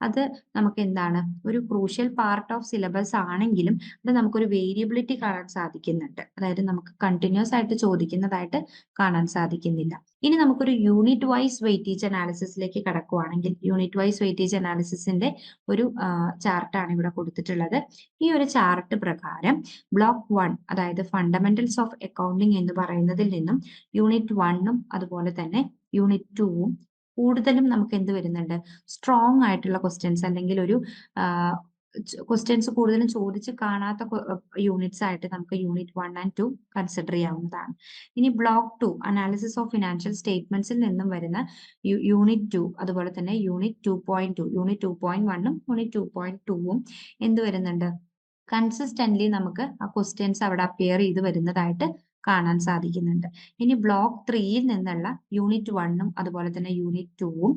അത് നമുക്ക് എന്താണ്, ഒരു ക്രൂഷ്യൽ പാർട്ട് ഓഫ് സിലബസ് ആണെങ്കിലും അത് നമുക്കൊരു വേരിയബിലിറ്റി കാണാൻ സാധിക്കുന്നുണ്ട്. അതായത് നമുക്ക് കണ്ടിന്യൂസ് ആയിട്ട് ചോദിക്കുന്നതായിട്ട് കാണാൻ സാധിക്കുന്നില്ല. ഇനി നമുക്കൊരു യൂണിറ്റ് വൈസ് വെയിറ്റേജ് അനാലിസിസിലേക്ക് കടക്കുവാണെങ്കിൽ, യൂണിറ്റ് വൈസ് വെയിറ്റേജ് അനാലിസിസിന്റെ ഒരു ചാർട്ടാണ് ഇവിടെ കൊടുത്തിട്ടുള്ളത്. ഈ ഒരു ചാർട്ട് പ്രകാരം ബ്ലോക്ക് 1, അതായത് ഫണ്ടമെന്റൽസ് ഓഫ് അക്കൗണ്ടിങ് എന്ന് പറയുന്നതിൽ നിന്നും യൂണിറ്റ് 1ഉം അതുപോലെ തന്നെ യൂണിറ്റ് 2ഉം കൂടുതലും നമുക്ക് എന്ത് വരുന്നുണ്ട്, സ്ട്രോങ് ആയിട്ടുള്ള ക്വസ്റ്റ്യൻസ്, അല്ലെങ്കിൽ ഒരു ക്വസ്റ്റ്യൻസ് കൂടുതലും ചോദിച്ച് കാണാത്ത യൂണിറ്റ്സ് ആയിട്ട് നമുക്ക് യൂണിറ്റ് 1 and 2 കൺസിഡർ ചെയ്യാവുന്നതാണ്. ഇനി ബ്ലോക്ക് 2 അനാലിസിസ് ഓഫ് ഫിനാൻഷ്യൽ സ്റ്റേറ്റ്മെന്റ്സിൽ നിന്നും വരുന്ന യൂണിറ്റ് 2, അതുപോലെ തന്നെ യൂണിറ്റ് 2.2, യൂണിറ്റ് 2.1ഉം യൂണിറ്റ് 2.2ഉം എന്ത് വരുന്നുണ്ട്, കൺസിസ്റ്റന്റ്ലി നമുക്ക് ആ ക്വസ്റ്റ്യൻസ് അവിടെ അപ്പിയർ ചെയ്ത് വരുന്നതായിട്ട് കാണാൻ സാധിക്കുന്നുണ്ട്. ഇനി ബ്ലോക്ക് 3യിൽ നിന്നുള്ള യൂണിറ്റ് 1ഉം അതുപോലെ തന്നെ യൂണിറ്റ് 2ഉം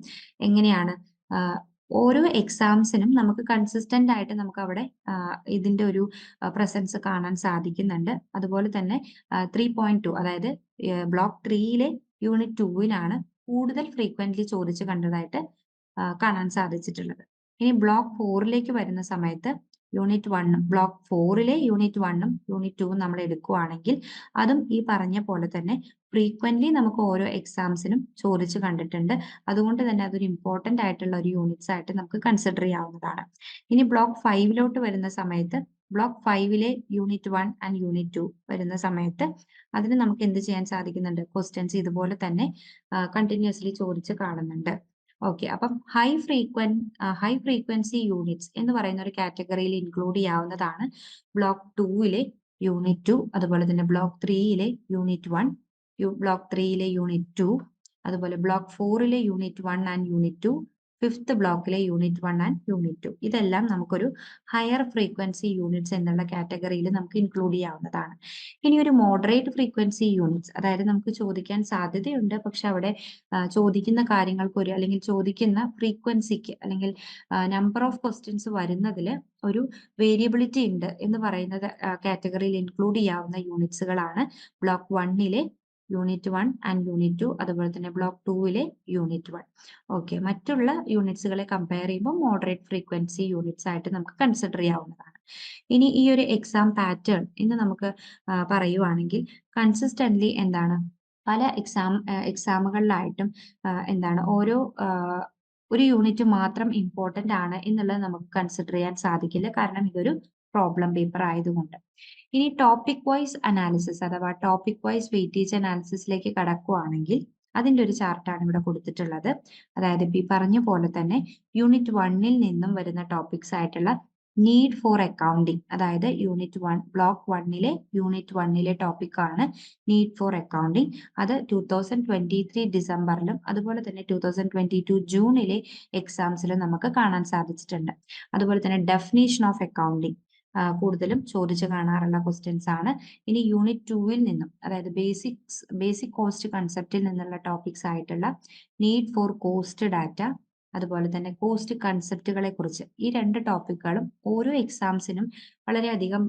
എങ്ങനെയാണ്, ഓരോ എക്സാംസിനും നമുക്ക് കൺസിസ്റ്റന്റ് ആയിട്ട് നമുക്ക് അവിടെ ഇതിന്റെ ഒരു പ്രസൻസ് കാണാൻ സാധിക്കുന്നുണ്ട്. അതുപോലെ തന്നെ 3.2 അതായത് ബ്ലോക്ക് 3യിലെ യൂണിറ്റ് 2വിനാണ് കൂടുതൽ ഫ്രീക്വന്റ്ലി ചോദിച്ചു കണ്ടതായിട്ട് കാണാൻ സാധിച്ചിട്ടുള്ളത്. ഇനി ബ്ലോക്ക് 4ലേക്ക് വരുന്ന സമയത്ത് യൂണിറ്റ് 1ഉം ബ്ലോക്ക് 4ലെ യൂണിറ്റ് 1ഉം യൂണിറ്റ് 2ഉം നമ്മൾ എടുക്കുകയാണെങ്കിൽ അതും ഈ പറഞ്ഞ പോലെ തന്നെ ഫ്രീക്വന്റ്ലി നമുക്ക് ഓരോ എക്സാംസിനും ചോദിച്ചു കണ്ടിട്ടുണ്ട്. അതുകൊണ്ട് തന്നെ അതൊരു ഇമ്പോർട്ടന്റ് ആയിട്ടുള്ള ഒരു യൂണിറ്റ്സ് ആയിട്ട് നമുക്ക് കൺസിഡർ ചെയ്യാവുന്നതാണ്. ഇനി ബ്ലോക്ക് 5ലോട്ട് വരുന്ന സമയത്ത് ബ്ലോക്ക് 5ലെ യൂണിറ്റ് 1 ആൻഡ് യൂണിറ്റ് 2 വരുന്ന സമയത്ത് അതിന് നമുക്ക് എന്ത് ചെയ്യാൻ സാധിക്കുന്നുണ്ട്? ക്വസ്റ്റ്യൻസ് ഇതുപോലെ തന്നെ കണ്ടിന്യൂസ്ലി ചോദിച്ച് കാണുന്നുണ്ട്. ഓക്കെ, അപ്പം ഹൈ ഫ്രീക്വൻസി യൂണിറ്റ്സ് എന്ന് പറയുന്ന ഒരു കാറ്റഗറിയിൽ ഇൻക്ലൂഡ് ചെയ്യാവുന്നതാണ് ബ്ലോക്ക് 2ലെ യൂണിറ്റ് 2, അതുപോലെ തന്നെ ബ്ലോക്ക് 3യിലെ യൂണിറ്റ് 1, ബ്ലോക്ക് 3യിലെ യൂണിറ്റ് 2, അതുപോലെ ബ്ലോക്ക് 4ലെ യൂണിറ്റ് 1 ആൻഡ് യൂണിറ്റ് 2, ഫിഫ്ത്ത് ബ്ലോക്കിലെ യൂണിറ്റ് 1 ആൻഡ് യൂണിറ്റ് 2. ഇതെല്ലാം നമുക്കൊരു ഹയർ ഫ്രീക്വൻസി യൂണിറ്റ്സ് എന്നുള്ള കാറ്റഗറിയിൽ നമുക്ക് ഇൻക്ലൂഡ് ചെയ്യാവുന്നതാണ്. ഇനി ഒരു മോഡറേറ്റ് ഫ്രീക്വൻസി യൂണിറ്റ്സ്, അതായത് നമുക്ക് ചോദിക്കാൻ സാധ്യതയുണ്ട്, പക്ഷെ അവിടെ ചോദിക്കുന്ന കാര്യങ്ങൾക്ക് ഒരു അല്ലെങ്കിൽ ചോദിക്കുന്ന ഫ്രീക്വൻസിക്ക് അല്ലെങ്കിൽ നമ്പർ ഓഫ് ക്വസ്റ്റ്യൻസ് വരുന്നതിൽ ഒരു വേരിയബിലിറ്റി ഉണ്ട് എന്ന് പറയുന്നത് കാറ്റഗറിയിൽ ഇൻക്ലൂഡ് ചെയ്യാവുന്ന യൂണിറ്റ്സുകളാണ് ബ്ലോക്ക് 1ലെ യൂണിറ്റ് 1 ആൻഡ് യൂണിറ്റ് 2, അതുപോലെ തന്നെ ബ്ലോക്ക് 2ലെ യൂണിറ്റ് 1. ഓക്കെ, മറ്റുള്ള യൂണിറ്റ്സുകളെ കമ്പയർ ചെയ്യുമ്പോൾ മോഡറേറ്റ് ഫ്രീക്വൻസി യൂണിറ്റ്സ് ആയിട്ട് നമുക്ക് കൺസിഡർ ചെയ്യാവുന്നതാണ്. ഇനി ഈ ഒരു എക്സാം പാറ്റേൺ എന്ന് നമുക്ക് പറയുവാണെങ്കിൽ കൺസിസ്റ്റന്റ്ലി എന്താണ് പല എക്സാമുകളിലായിട്ടും എന്താണ് ഒരു യൂണിറ്റ് മാത്രം ഇമ്പോർട്ടന്റ് ആണ് എന്നുള്ളത് നമുക്ക് കൺസിഡർ ചെയ്യാൻ സാധിക്കില്ല, കാരണം ഇതൊരു പ്രോബ്ലം പേപ്പർ ആയതുകൊണ്ട്. ഇനി ടോപ്പിക് വൈസ് അനാലിസിസ് അഥവാ ടോപ്പിക് വൈസ് വെയിറ്റേജ് അനാലിസിസിലേക്ക് കടക്കുകയാണെങ്കിൽ അതിന്റെ ഒരു ചാർട്ടാണ് ഇവിടെ കൊടുത്തിട്ടുള്ളത്. അതായത് ഈ പറഞ്ഞ പോലെ തന്നെ യൂണിറ്റ് 1ൽ നിന്നും വരുന്ന ടോപ്പിക്സ് ആയിട്ടുള്ള നീഡ് ഫോർ അക്കൗണ്ടിങ്, അതായത് യൂണിറ്റ് 1 ബ്ലോക്ക് 1ലെ യൂണിറ്റ് 1ലെ ടോപ്പിക് ആണ് നീഡ് ഫോർ അക്കൗണ്ടിങ്. അത് 2023 ഡിസംബറിലും അതുപോലെ തന്നെ 2022 ജൂണിലെ എക്സാംസിലും നമുക്ക് കാണാൻ സാധിച്ചിട്ടുണ്ട്. അതുപോലെ തന്നെ ഡെഫിനേഷൻ ഓഫ് അക്കൗണ്ടിങ് കൂടുതലും ചോദിച്ചു കാണാറുള്ള ക്വസ്റ്റ്യൻസ് ആണ്. ഇനി യൂണിറ്റ് 2ൽ നിന്നും, അതായത് ബേസിക് കോസ്റ്റ് കൺസെപ്റ്റിൽ നിന്നുള്ള ടോപ്പിക്സ് ആയിട്ടുള്ള നീഡ് ഫോർ കോസ്റ്റ് ഡാറ്റ, അതുപോലെ തന്നെ കോസ്റ്റ് കൺസെപ്റ്റുകളെ കുറിച്ച്, ഈ രണ്ട് ടോപ്പിക്കുകളും ഓരോ എക്സാംസിനും വളരെയധികം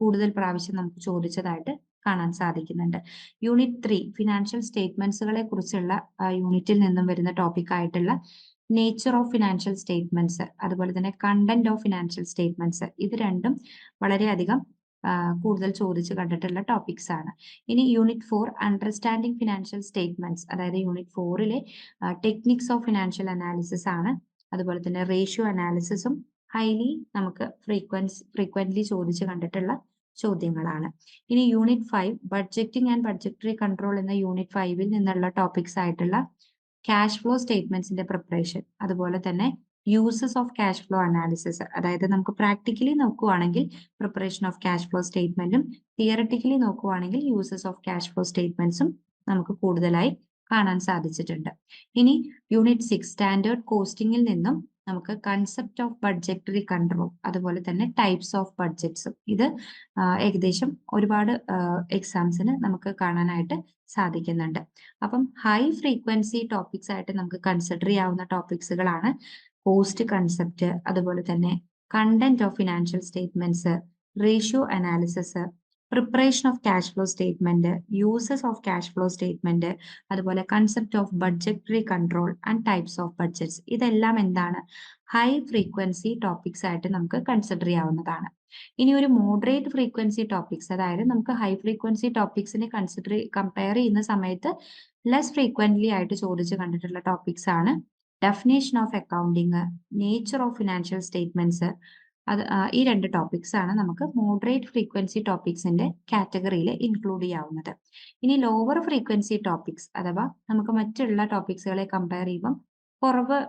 കൂടുതൽ പ്രാവശ്യം നമുക്ക് ചോദിച്ചതായിട്ട് കാണാൻ സാധിക്കുന്നുണ്ട്. യൂണിറ്റ് 3 ഫിനാൻഷ്യൽ സ്റ്റേറ്റ്മെന്റ്സുകളെ കുറിച്ചുള്ള യൂണിറ്റിൽ നിന്നും വരുന്ന ടോപ്പിക് ആയിട്ടുള്ള നേച്ചർ ഓഫ് ഫിനാൻഷ്യൽ സ്റ്റേറ്റ്മെന്റ്സ്, അതുപോലെ തന്നെ കണ്ടന്റ് ഓഫ് ഫിനാൻഷ്യൽ സ്റ്റേറ്റ്മെന്റ്സ്, ഇത് രണ്ടും വളരെയധികം കൂടുതൽ ചോദിച്ചു കണ്ടിട്ടുള്ള ടോപ്പിക്സ് ആണ്. ഇനി യൂണിറ്റ് 4 അണ്ടർസ്റ്റാൻഡിങ് ഫിനാൻഷ്യൽ സ്റ്റേറ്റ്മെന്റ്സ്, അതായത് യൂണിറ്റ് 4ലെ ടെക്നിക്സ് ഓഫ് ഫിനാൻഷ്യൽ അനാലിസിസ് ആണ്. അതുപോലെ തന്നെ റേഷ്യോ അനാലിസിസും ഹൈലി നമുക്ക് ഫ്രീക്വന്റ്ലി ചോദിച്ചു കണ്ടിട്ടുള്ള ചോദ്യങ്ങളാണ്. ഇനി unit 5 budgeting and budgetary control എന്ന യൂണിറ്റ് 5ൽ നിന്നുള്ള ടോപ്പിക്സ് ആയിട്ടുള്ള ക്യാഷ് ഫ്ലോ സ്റ്റേറ്റ്മെന്റ്സിന്റെ പ്രിപ്പറേഷൻ, അതുപോലെ തന്നെ uses of cash flow analysis, അതായത് നമുക്ക് പ്രാക്ടിക്കലി നോക്കുവാണെങ്കിൽ പ്രിപ്പറേഷൻ ഓഫ് ക്യാഷ് ഫ്ലോ സ്റ്റേറ്റ്മെന്റും തിയറട്ടിക്കലി നോക്കുവാണെങ്കിൽ യൂസസ് ഓഫ് ക്യാഷ് ഫ്ലോ സ്റ്റേറ്റ്മെന്റ്സും നമുക്ക് കൂടുതലായി കാണാൻ സാധിച്ചിട്ടുണ്ട്. ഇനി യൂണിറ്റ് 6 സ്റ്റാൻഡേർഡ് കോസ്റ്റിംഗിൽ നിന്നും നമുക്ക് കൺസെപ്റ്റ് ഓഫ് ബഡ്ജറ്ററി കൺട്രോൾ, അതുപോലെ തന്നെ ടൈപ്സ് ഓഫ് ബഡ്ജറ്റ്സും, ഇത് ഏകദേശം ഒരുപാട് എക്സാംസിന് നമുക്ക് കാണാനായിട്ട് സാധിക്കുന്നുണ്ട്. അപ്പം ഹൈ ഫ്രീക്വൻസി ടോപ്പിക്സ് ആയിട്ട് നമുക്ക് കൺസിഡർ ചെയ്യാവുന്ന ടോപ്പിക്സുകളാണ് കോസ്റ്റ് കൺസെപ്റ്റ്, അതുപോലെ തന്നെ content of financial statements, ratio analysis, preparation of cash flow statement, uses of cash flow statement, അതുപോലെ concept of budgetary control and types of budgets, ഇതെല്ലാം എന്താണ് ഹൈ ഫ്രീക്വൻസി ടോപ്പിക്സ് ആയിട്ട് നമുക്ക് കൺസിഡർ ചെയ്യാവുന്നതാണ്. ഇനി ഒരു മോഡറേറ്റ് ഫ്രീക്വൻസി ടോപ്പിക്സ്, അതായത് നമുക്ക് ഹൈ ഫ്രീക്വൻസി ടോപ്പിക്സിനെ കമ്പയർ ചെയ്യുന്ന സമയത്ത് ലെസ് ഫ്രീക്വന്റ്ലി ആയിട്ട് ചോദിച്ചു കണ്ടിട്ടുള്ള ടോപ്പിക്സ് ആണ് definition of accounting, nature of financial statements. ഈ രണ്ട് ടോപ്പിക്സ് ആണ് നമുക്ക് മോഡറേറ്റ് ഫ്രീക്വൻസി ടോപ്പിക്സിന്റെ കാറ്റഗറിയിൽ ഇൻക്ലൂഡ് ചെയ്യാവുന്നത്. ഇനി ലോവർ ഫ്രീക്വൻസി ടോപ്പിക്സ്, അഥവാ നമുക്ക് മറ്റുള്ള ടോപ്പിക്സുകളെ കമ്പയർ ചെയ്യുമ്പോൾ കുറവ്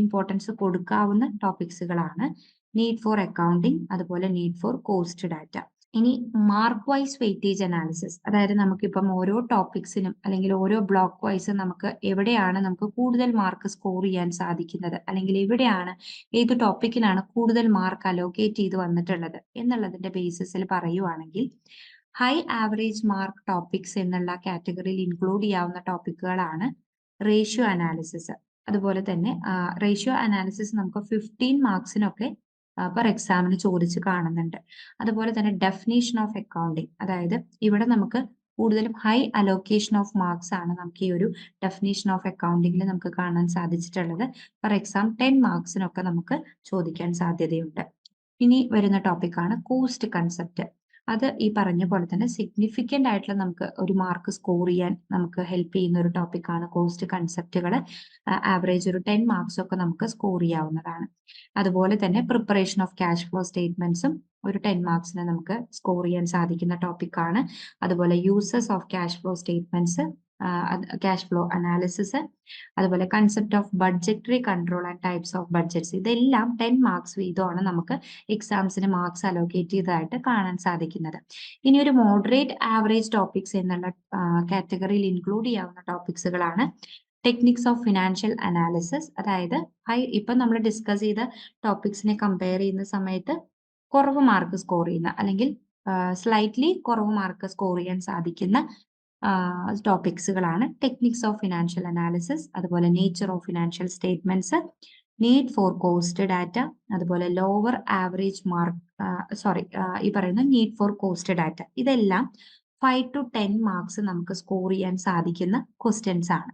ഇമ്പോർട്ടൻസ് കൊടുക്കാവുന്ന ടോപ്പിക്സുകളാണ് നീഡ് ഫോർ അക്കൗണ്ടിങ്, അതുപോലെ നീഡ് ഫോർ കോസ്റ്റ് ഡാറ്റ. ഇനി മാർക്ക് വൈസ് വെയിറ്റേജ് അനാലിസിസ്, അതായത് നമുക്കിപ്പം ഓരോ ടോപ്പിക്സിനും അല്ലെങ്കിൽ ഓരോ ബ്ലോക്ക് വൈസും നമുക്ക് എവിടെയാണ് നമുക്ക് കൂടുതൽ മാർക്ക് സ്കോർ ചെയ്യാൻ സാധിക്കുന്നത്, അല്ലെങ്കിൽ എവിടെയാണ് ഏത് ടോപ്പിക്കിനാണ് കൂടുതൽ മാർക്ക് അലോക്കേറ്റ് ചെയ്ത് വന്നിട്ടുള്ളത് എന്നുള്ളതിന്റെ ബേസിസിൽ പറയുവാണെങ്കിൽ ഹൈ ആവറേജ് മാർക്ക് ടോപ്പിക്സ് എന്നുള്ള കാറ്റഗറിയിൽ ഇൻക്ലൂഡ് ചെയ്യാവുന്ന ടോപ്പിക്കുകളാണ് റേഷ്യോ അനാലിസിസ്, അതുപോലെ തന്നെ റേഷ്യോ അനാലിസിസ് നമുക്ക് 15 മാർക്സിനൊക്കെ പെർ എക്സാമിന് ചോദിച്ച് കാണുന്നുണ്ട്. അതുപോലെ തന്നെ ഡെഫിനീഷൻ ഓഫ് അക്കൗണ്ടിങ്, അതായത് ഇവിടെ നമുക്ക് കൂടുതലും ഹൈ അലോക്കേഷൻ ഓഫ് മാർക്സ് ആണ് നമുക്ക് ഈ ഒരു ഡെഫിനീഷൻ ഓഫ് അക്കൗണ്ടിങ്ങിൽ നമുക്ക് കാണാൻ സാധിച്ചിട്ടുള്ളത്. പെർ എക്സാം 10 മാർക്സിനൊക്കെ നമുക്ക് ചോദിക്കാൻ സാധ്യതയുണ്ട്. ഇനി വരുന്ന ടോപ്പിക്കാണ് കോസ്റ്റ് കൺസെപ്റ്റ്. അത് ഈ പറഞ്ഞ പോലെ തന്നെ സിഗ്നിഫിക്കന്റ് ആയിട്ടുള്ള നമുക്ക് ഒരു മാർക്ക് സ്കോർ ചെയ്യാൻ നമുക്ക് ഹെൽപ്പ് ചെയ്യുന്ന ഒരു ടോപ്പിക്കാണ് കോസ്റ്റ് കൺസെപ്റ്റുകൾ. ആവറേജ് ഒരു 10 മാർക്സ് ഒക്കെ നമുക്ക് സ്കോർ ചെയ്യാവുന്നതാണ്. അതുപോലെ തന്നെ പ്രിപ്പറേഷൻ ഓഫ് ക്യാഷ് ഫ്ലോ സ്റ്റേറ്റ്മെന്റ്സും ഒരു 10 മാർക്സിന് നമുക്ക് സ്കോർ ചെയ്യാൻ സാധിക്കുന്ന ടോപ്പിക്കാണ്. അതുപോലെ uses of cash flow statements, cash flow analysis, അതുപോലെ concept of budgetary control and types of budgets, ഇതെല്ലാം 10 മാർക്സ് വീതമാണ് നമുക്ക് എക്സാംസിന് മാർക്സ് അലോക്കേറ്റ് ചെയ്തതായിട്ട് കാണാൻ സാധിക്കുന്നത്. ഇനി ഒരു മോഡറേറ്റ് ആവറേജ് ടോപ്പിക്സ് എന്നുള്ള കാറ്റഗറിയിൽ ഇൻക്ലൂഡ് ചെയ്യാവുന്ന ടോപ്പിക്സുകളാണ് ടെക്നിക്സ് ഓഫ് ഫിനാൻഷ്യൽ അനാലിസിസ്. അതായത് ഇപ്പം നമ്മൾ ഡിസ്കസ് ചെയ്ത ടോപ്പിക്സിനെ കമ്പയർ ചെയ്യുന്ന സമയത്ത് കുറവ് മാർക്ക് സ്കോർ ചെയ്യുന്ന അല്ലെങ്കിൽ സ്ലൈറ്റ്ലി കുറവ് മാർക്ക് സ്കോർ ചെയ്യാൻ സാധിക്കുന്ന ടോപ്പിക്സുകളാണ് ടെക്നിക്സ് ഓഫ് ഫിനാൻഷ്യൽ അനാലിസിസ്, അതുപോലെ nature of financial statements, need for cost data, അതുപോലെ ലോവർ ആവറേജ് മാർക്ക് ഈ പറയുന്ന നീഡ് ഫോർ കോസ്റ്റ് ഡാറ്റ. ഇതെല്ലാം 5 to 10 മാർക്സ് നമുക്ക് സ്കോർ ചെയ്യാൻ സാധിക്കുന്ന ക്വസ്റ്റ്യൻസ് ആണ്.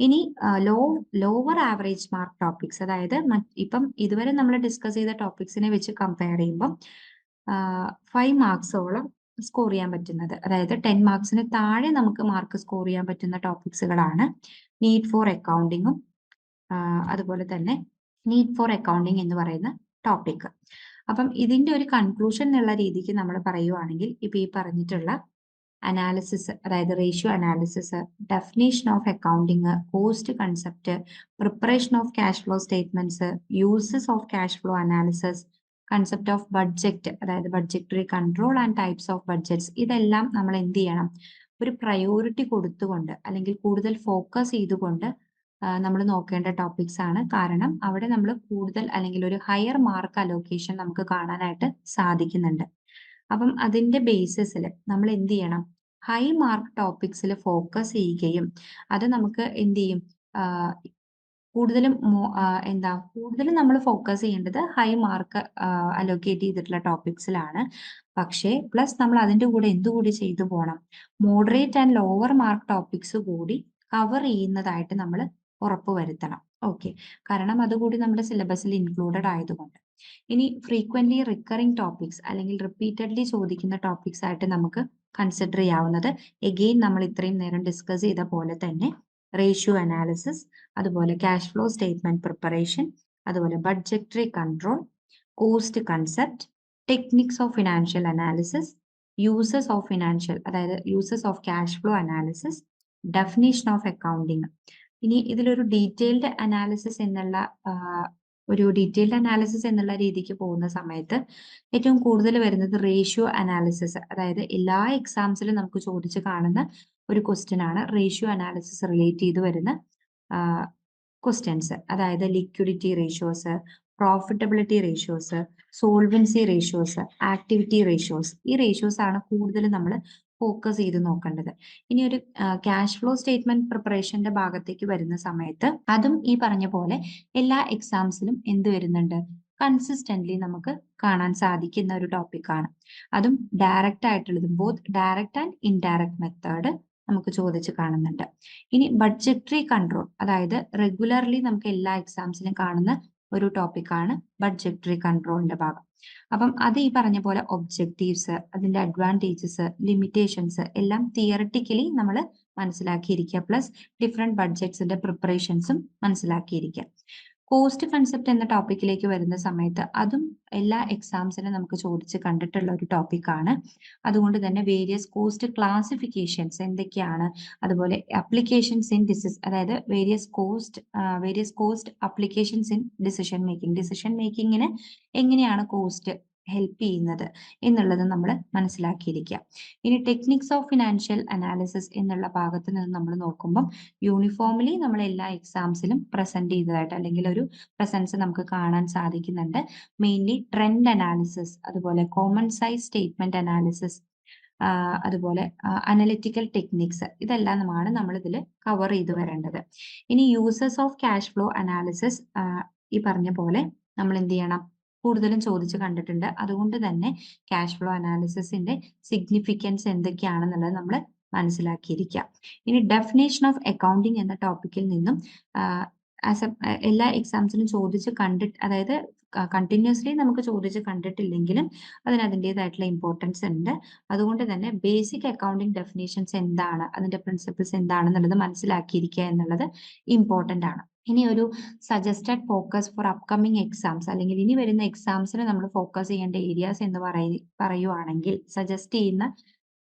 ഇനി ലോവർ ആവറേജ് മാർക്ക് ടോപ്പിക്സ്, അതായത് ഇപ്പം ഇതുവരെ നമ്മൾ ഡിസ്കസ് ചെയ്ത ടോപ്പിക്സിനെ വെച്ച് കമ്പയർ ചെയ്യുമ്പോൾ 5 മാർക്സോളം സ്കോർ ചെയ്യാൻ പറ്റുന്നത്, അതായത് 10 മാർക്സിന് താഴെ നമുക്ക് മാർക്ക് സ്കോർ ചെയ്യാൻ പറ്റുന്ന ടോപ്പിക്സുകളാണ് നീഡ് ഫോർ അക്കൗണ്ടിങ്ങും അതുപോലെ തന്നെ നീഡ് ഫോർ അക്കൗണ്ടിങ് എന്ന് പറയുന്ന ടോപ്പിക്. അപ്പം ഇതിന്റെ ഒരു കൺക്ലൂഷൻ എന്നുള്ള രീതിക്ക് നമ്മൾ പറയുവാണെങ്കിൽ ഇപ്പൊ ഈ പറഞ്ഞിട്ടുള്ള അനാലിസിസ്, അതായത് ratio analysis, definition of accounting, cost concept, preparation of cash flow statements, uses of cash flow analysis, concept of budget, അതായത് budgetary control and types of budgets, ഇതെല്ലാം നമ്മൾ എന്ത് ചെയ്യണം, ഒരു പ്രയോറിറ്റി കൊടുത്തുകൊണ്ട് അല്ലെങ്കിൽ കൂടുതൽ ഫോക്കസ് ചെയ്തുകൊണ്ട് നമ്മൾ നോക്കേണ്ട ടോപ്പിക്സ് ആണ്. കാരണം അവിടെ നമ്മൾ കൂടുതൽ അല്ലെങ്കിൽ ഒരു ഹയർ മാർക്ക് അലോക്കേഷൻ നമുക്ക് കാണാനായിട്ട് സാധിക്കുന്നുണ്ട്. അപ്പം അതിന്റെ ബേസിസിൽ നമ്മൾ എന്ത് ചെയ്യണം, ഹൈ മാർക്ക് ടോപ്പിക്സിൽ ഫോക്കസ് ചെയ്യുകയും അത് നമുക്ക് എന്ത് ചെയ്യും, കൂടുതലും കൂടുതലും നമ്മൾ ഫോക്കസ് ചെയ്യേണ്ടത് ഹൈ മാർക്ക് അലോക്കേറ്റ് ചെയ്തിട്ടുള്ള ടോപ്പിക്സിലാണ്. പക്ഷേ പ്ലസ് നമ്മൾ അതിന്റെ കൂടെ എന്തുകൂടി ചെയ്തു പോകണം, moderate and lower mark topics കൂടി കവർ ചെയ്യുന്നതായിട്ട് നമ്മൾ ഉറപ്പുവരുത്തണം. ഓക്കെ, കാരണം അതുകൂടി നമ്മുടെ സിലബസിൽ ഇൻക്ലൂഡഡ് ആയതുകൊണ്ട്. ഇനി ഫ്രീക്വന്റ്ലി റിക്കറിംഗ് ടോപ്പിക്സ് അല്ലെങ്കിൽ റിപ്പീറ്റഡ്ലി ചോദിക്കുന്ന ടോപ്പിക്സ് ആയിട്ട് നമുക്ക് കൺസിഡർ ചെയ്യാവുന്നത് എഗെയിൻ നമ്മൾ ഇത്രയും നേരം ഡിസ്കസ് ചെയ്ത പോലെ തന്നെ റേഷ്യോ അനാലിസിസ്, അതുപോലെ ക്യാഷ് ഫ്ലോ സ്റ്റേറ്റ്മെന്റ് പ്രിപ്പറേഷൻ, അതുപോലെ budgetary control, cost concept, techniques of financial analysis, uses of financial, അതായത് uses of cash flow analysis, definition of accounting. ഇനി ഇതിലൊരു ഡീറ്റെയിൽഡ് അനാലിസിസ് എന്നുള്ള രീതിക്ക് പോകുന്ന സമയത്ത് ഏറ്റവും കൂടുതൽ വരുന്നത് റേഷ്യോ അനാലിസിസ്, അതായത് എല്ലാ എക്സാംസിലും നമുക്ക് ചോദിച്ച് കാണുന്ന ഒരു ക്വസ്റ്റ്യൻ ആണ് റേഷ്യോ അനാലിസിസ് റിലേറ്റ് ചെയ്ത് വരുന്ന ക്വസ്റ്റ്യൻസ്. അതായത് liquidity ratios, profitability ratios, solvency ratios, activity ratios, ഈ റേഷ്യോസ് ആണ് കൂടുതൽ നമ്മൾ ഫോക്കസ് ചെയ്ത് നോക്കേണ്ടത്. ഇനി ഒരു ക്യാഷ് ഫ്ലോ സ്റ്റേറ്റ്മെന്റ് പ്രിപ്പറേഷന്റെ ഭാഗത്തേക്ക് വരുന്ന സമയത്ത് അതും ഈ പറഞ്ഞ പോലെ എല്ലാ എക്സാംസിലും എന്ത് വരുന്നുണ്ട്, കൺസിസ്റ്റന്റ്ലി നമുക്ക് കാണാൻ സാധിക്കുന്ന ഒരു ടോപ്പിക്കാണ്. അതും ഡയറക്റ്റ് ആയിട്ടുള്ളതും both direct and indirect method നമുക്ക് ചോദിച്ച് കാണുന്നുണ്ട്. ഇനി ബഡ്ജറ്ററി കൺട്രോൾ, അതായത് റെഗുലർലി നമുക്ക് എല്ലാ എക്സാംസിലും കാണുന്ന ഒരു ടോപ്പിക്കാണ് ബഡ്ജറ്ററി കൺട്രോളിന്റെ ഭാഗം. അപ്പം അത് ഈ പറഞ്ഞ പോലെ ഒബ്ജക്റ്റീവ്സ്, അതിന്റെ അഡ്വാൻറ്റേജസ്, ലിമിറ്റേഷൻസ് എല്ലാം തിയററ്റിക്കലി നമ്മൾ മനസ്സിലാക്കിയിരിക്കുക. പ്ലസ് ഡിഫറെന്റ് ബഡ്ജറ്റ്സിന്റെ പ്രിപ്പറേഷൻസും മനസ്സിലാക്കിയിരിക്കുക. കോസ്റ്റ് കൺസെപ്റ്റ് എന്ന ടോപ്പിക്കിലേക്ക് വരുന്ന സമയത്ത് അതും എല്ലാ എക്സാംസിനും നമുക്ക് ചോദിച്ച് കണ്ടിട്ടുള്ള ഒരു ടോപ്പിക്കാണ്. അതുകൊണ്ട് തന്നെ വേരിയസ് കോസ്റ്റ് ക്ലാസിഫിക്കേഷൻസ് എന്തൊക്കെയാണ്, അതുപോലെ അപ്ലിക്കേഷൻസ് ഇൻ അതായത് various cost applications in decision മേക്കിങ്ങിന് എങ്ങനെയാണ് കോസ്റ്റ് ഹെൽപ്പ് ചെയ്യുന്നത് എന്നുള്ളത് നമ്മൾ മനസ്സിലാക്കിയിരിക്കുക. ഇനി ടെക്നിക്സ് ഓഫ് ഫിനാൻഷ്യൽ അനാലിസിസ് എന്നുള്ള ഭാഗത്ത് നിന്ന് നമ്മൾ നോക്കുമ്പോൾ യൂണിഫോംലി നമ്മൾ എല്ലാ എക്സാംസിലും പ്രസന്റ് ചെയ്തതായിട്ട് അല്ലെങ്കിൽ ഒരു പ്രസൻസ് നമുക്ക് കാണാൻ സാധിക്കുന്നുണ്ട്. മെയിൻലി ട്രെൻഡ് അനാലിസിസ്, അതുപോലെ കോമൺ സൈസ് സ്റ്റേറ്റ്മെന്റ് അനാലിസിസ്, അതുപോലെ അനലിറ്റിക്കൽ ടെക്നിക്സ് ഇതെല്ലാമാണ് നമ്മൾ ഇതിൽ കവർ ചെയ്ത് വരേണ്ടത്. ഇനി uses of cash flow analysis ഈ പറഞ്ഞ പോലെ നമ്മൾ എന്ത് ചെയ്യണം, കൂടുതലും ചോദിച്ച് കണ്ടിട്ടുണ്ട്. അതുകൊണ്ട് തന്നെ ക്യാഷ് ഫ്ലോ അനാലിസിസിന്റെ സിഗ്നിഫിക്കൻസ് എന്തൊക്കെയാണെന്നുള്ളത് നമ്മൾ മനസ്സിലാക്കിയിരിക്കുക. ഇനി ഡെഫിനേഷൻ ഓഫ് അക്കൗണ്ടിങ് എന്ന ടോപ്പിക്കിൽ നിന്നും എല്ലാ എക്സാംസിനും ചോദിച്ച് കണ്ടിട്ട്, അതായത് കണ്ടിന്യൂസ്ലി നമുക്ക് ചോദിച്ച് കണ്ടിട്ടില്ലെങ്കിലും അതിന് അതിൻ്റെതായിട്ടുള്ള ഇമ്പോർട്ടൻസ് ഉണ്ട്. അതുകൊണ്ട് തന്നെ ബേസിക് അക്കൗണ്ടിങ് ഡെഫിനേഷൻസ് എന്താണ്, അതിന്റെ പ്രിൻസിപ്പിൾസ് എന്താണെന്നുള്ളത് മനസ്സിലാക്കിയിരിക്കുക എന്നുള്ളത് ഇമ്പോർട്ടന്റ് ആണ്. ഇനി ഒരു suggested focus four upcoming exams, അല്ലെങ്കിൽ ഇനി വരുന്ന എക്സാംസിന് നമ്മൾ ഫോക്കസ് ചെയ്യേണ്ട ഏരിയാസ് എന്ന് പറയുവാണെങ്കിൽ, സജസ്റ്റ് ചെയ്യുന്ന